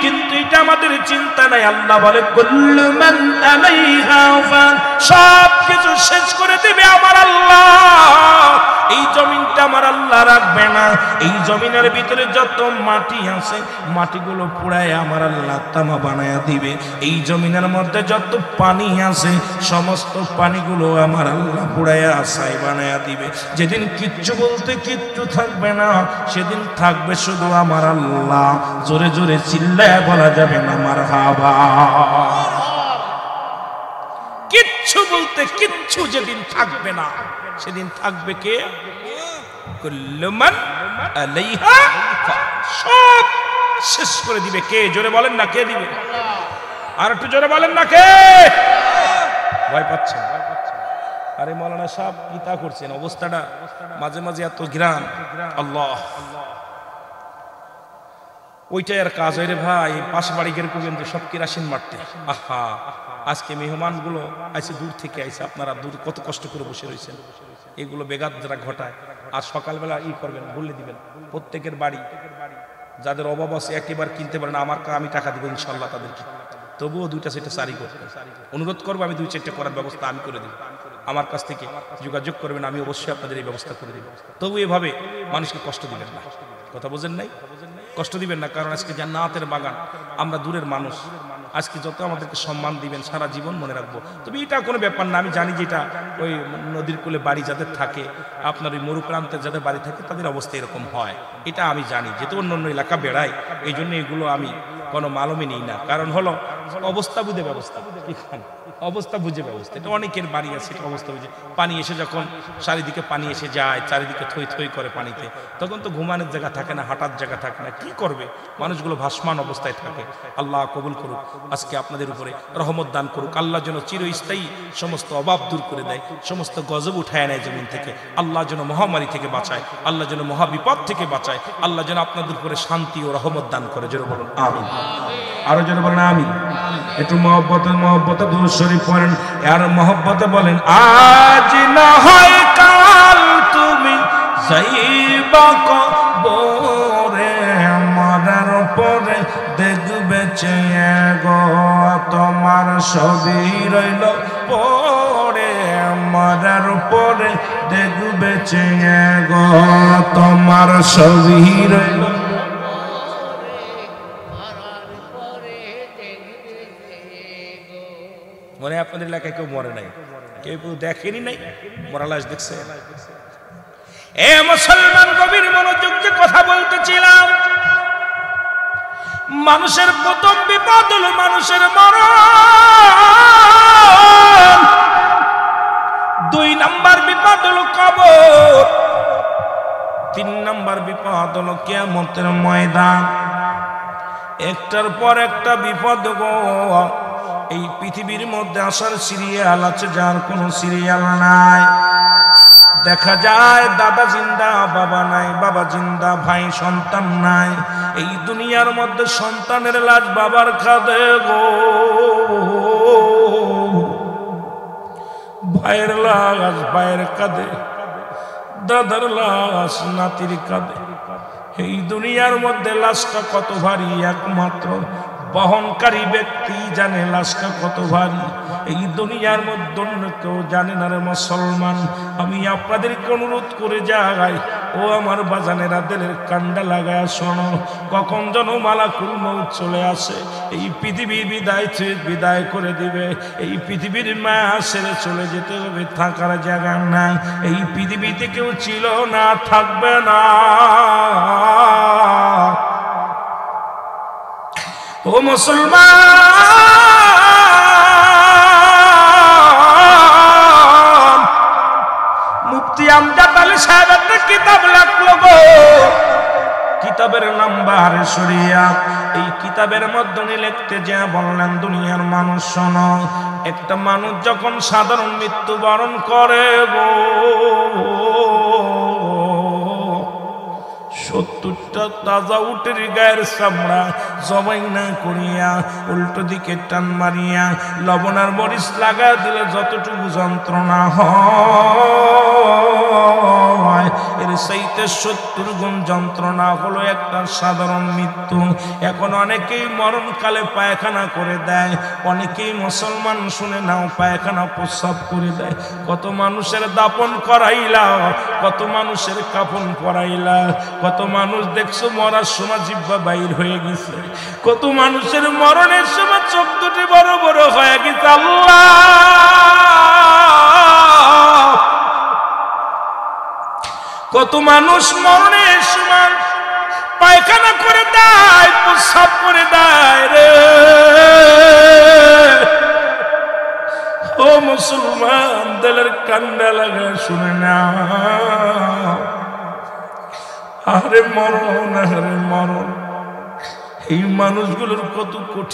কিন্তু এটা আমাদের চিন্তা নাই। আল্লাহ বলে, কুল্লু মান আলাইহা ফান, সব কিছু শেষ করে দিবে আমার আল্লাহ। এই জমিনটা আমার আল্লাহ রাখবে না। এই জমিনের ভিতরে যত মাটি আছে মাটিগুলো পুড়ায় আমার আল্লাহ তামা বানায়া দিবে। এই জমিনের মধ্যে যত পানি আছে সমস্ত পানিগুলো আমার আল্লাহ পুড়ায়া ছাই বানায়া দিবে। যেদিন কিচ্ছু বলতে কিচ্ছু থাকবে না, সেদিন থাকবে শুধু আমার আল্লাহ। জোরে জোরে চিল্লায় বলা যাবে না মারহাবা। কিচ্ছু বলতে কিচ্ছু যেদিন থাকবে না, সেদিন থাকবে কে? কুল্লু মান আলাইহা ফান। সব শেষ করে দিবে কে? জোরে বলেন না, কে দিবে? আর একটু জোরে বলেন না, কে? ভয় পাচ্ছেন? আরে মাওলানা সাহেব কি তা করছেন? অবস্থাটা মাঝে মাঝে এত গ্রাম, আল্লাহ ওইটাই আর কাজ হয় রে ভাই। পাশে বাড়ি গেলে করবেন যে সব কেরাসিন মারতে। আহা, আজকে মেহমানগুলো আইসে দূর থেকে আইসে, আপনারা দূর কত কষ্ট করে বসে রয়েছেন, এগুলো বেগাত যারা ঘটায়। আর সকালবেলা ই করবেন, বলে দিবেন প্রত্যেকের বাড়ি যাদের অভাব আছে একেবারে কিনতে পারেন, আমি টাকা দিব ইনশাল্লাহ তাদেরকে। তবুও 2টা 4টা শাড়ি করতে অনুরোধ করবো, আমি 2-4টা করার ব্যবস্থা আমি করে দেব। আমার কাছ থেকে যোগাযোগ করবেন, আমি অবশ্যই আপনাদের এই ব্যবস্থা করে দেব। তবু এভাবে মানুষকে কষ্ট দিবেন না। কথা বোঝেন নাই? কষ্ট দিবেন না, কারণ আজকে জান্নাতের বাগান, আমরা দূরের মানুষ। আজকে যত আমাদেরকে সম্মান দিবেন সারা জীবন মনে রাখবো। তবে এটা কোনো ব্যাপার না। আমি জানি যেটা ওই নদীর কূলে বাড়ি যাদের থাকে, আপনার ওই মরুপ্রান্তের যাদের বাড়ি থাকে তাদের অবস্থা এরকম হয়, এটা আমি জানি। যেহেতু অন্য অন্য এলাকা বেড়াই, এই জন্য এগুলো আমি কোনো মালুমই নিই না। কারণ হলো অবস্থা বুঝে ব্যবস্থা, অবস্থা বুঝে ব্যবস্থা। এটা অনেকের বাড়ি আছে, এটা অবস্থা বুঝে। পানি এসে যখন চারিদিকে পানি এসে যায়, চারিদিকে থই থই করে পানিতে, তখন তো ঘুমানোর জায়গা থাকে না, হাঁটার জায়গা থাকে না, কি করবে? মানুষগুলো ভাসমান অবস্থায় থাকে। আল্লাহ কবুল করুক, আজকে আপনাদের উপরে রহমত দান করুক। আল্লাহ যেন চিরস্থায়ী সমস্ত অভাব দূর করে দেয়, সমস্ত গজব উঠায় নেয় জমিন থেকে। আল্লাহ যেন মহামারী থেকে বাঁচায়, আল্লাহ যেন মহাবিপদ থেকে বাঁচায়। আল্লাহ যেন আপনাদের উপরে শান্তি ও রহমত দান করে। যেন বলুন আমিন। আরো যেন বলেন আমিন। একটু মহব্বতে দুরূদ শরীফ পড়েন, আর মহব্বতে বলেন আজ না হয় কাল তুমি যাইবা কবরে, মরার পরে দেখবে চেয়ে গো তোমার ছবি রইল পড়ে, মরার পরে দেখবে চেয়ে গো তোমার ছবি রইল। মনে আপনাদের এলাকায় কেউ মরে নাই, কেউ দেখেনি নাই, মরা লাশ দেখছে? এ মুসলমান, গভীর মনোযোগ যে কথা বলতেছিলাম, মানুষের প্রথম বিপদ হলো মানুষের মরণ। 2 নাম্বার বিপদ হলো কবর। 3 নাম্বার বিপদ হলো কিয়ামতের ময়দান। একটার পর একটা বিপদ গো। এই পৃথিবীর মধ্যে আসার সিরিয়াল আছে, যার কোনো সিরিয়াল নাই। দেখা যায় দাদা জিন্দা, বাবা নাই, বাবা জিন্দা, ভাই সন্তান নাই। এই দুনিয়ার মধ্যে সন্তানের লাশ বাবার কাঁধে গো, ভাইয়ের লাশ ভাইয়ের কাঁধে, দাদার লাশ নাতির কাঁধে। এই দুনিয়ার মধ্যে লাশটা কত ভারী একমাত্র বহনকারী ব্যক্তি জানে লাশটা কত ভারী। এই দুনিয়ার মধ্যে অন্য কেউ জানে না রে মুসলমান। আমি আপনাদেরকে অনুরোধ করে যাই, ও আমার বাজানেরা, দিলের কান্ডা লাগায় শোনো, কখন যেন মালাকুল মউত চলে আসে। এই পৃথিবী বিদায় করে দিবে। এই পৃথিবীর মায়া ছেড়ে চলে যেতে হবে, থাকার জায়গা না। এই পৃথিবীতে কেউ ছিল না, থাকবে না। ও মুসলমান, মুফতি আমজাদ আলী সাহেব একটা কিতাব লেখলো গো, কিতাবের নাম বাহারে শরিয়াত। এই কিতাবের মধ্যে লিখতে যা বললেন, দুনিয়ার মানুষ শোনো, একটা মানুষ যখন সাধারণ মৃত্যুবরণ করে গো, 70টা তাজা উটের গায়ের চামড়া জবাই না করিয়া উল্টো দিকে টান মারিয়া লবণার মরিচ লাগা দিলে যতটুকু যন্ত্রণা হয়, এর চাইতে 70 গুণ যন্ত্রণা হলো একটা সাধারণ মৃত্যু। এখন অনেকেই মরণকালে পায়খানা করে দেয়, অনেকেই মুসলমান শুনে নাও পায়খানা প্রস্রাব করে দেয়। কত মানুষের দাপন করাইলা, কত মানুষের কাফন পরাইলা, কত মানুষ দেখছো মরার সময় জিহ্বা বাইর হয়ে গেছে, কত মানুষের মরণের সময় চোখ দুটি বড় বড় হয়ে গেছে। আল্লাহ, কত মানুষ মরণের সময় পায়খানা করে দেয়, প্রস্রাব করে দেয় রে। ও মুসলমান, দিলের কান্না লাগা শুনে না, আরে মরণ, আরে মরণ। এই মানুষগুলোর কত কঠিন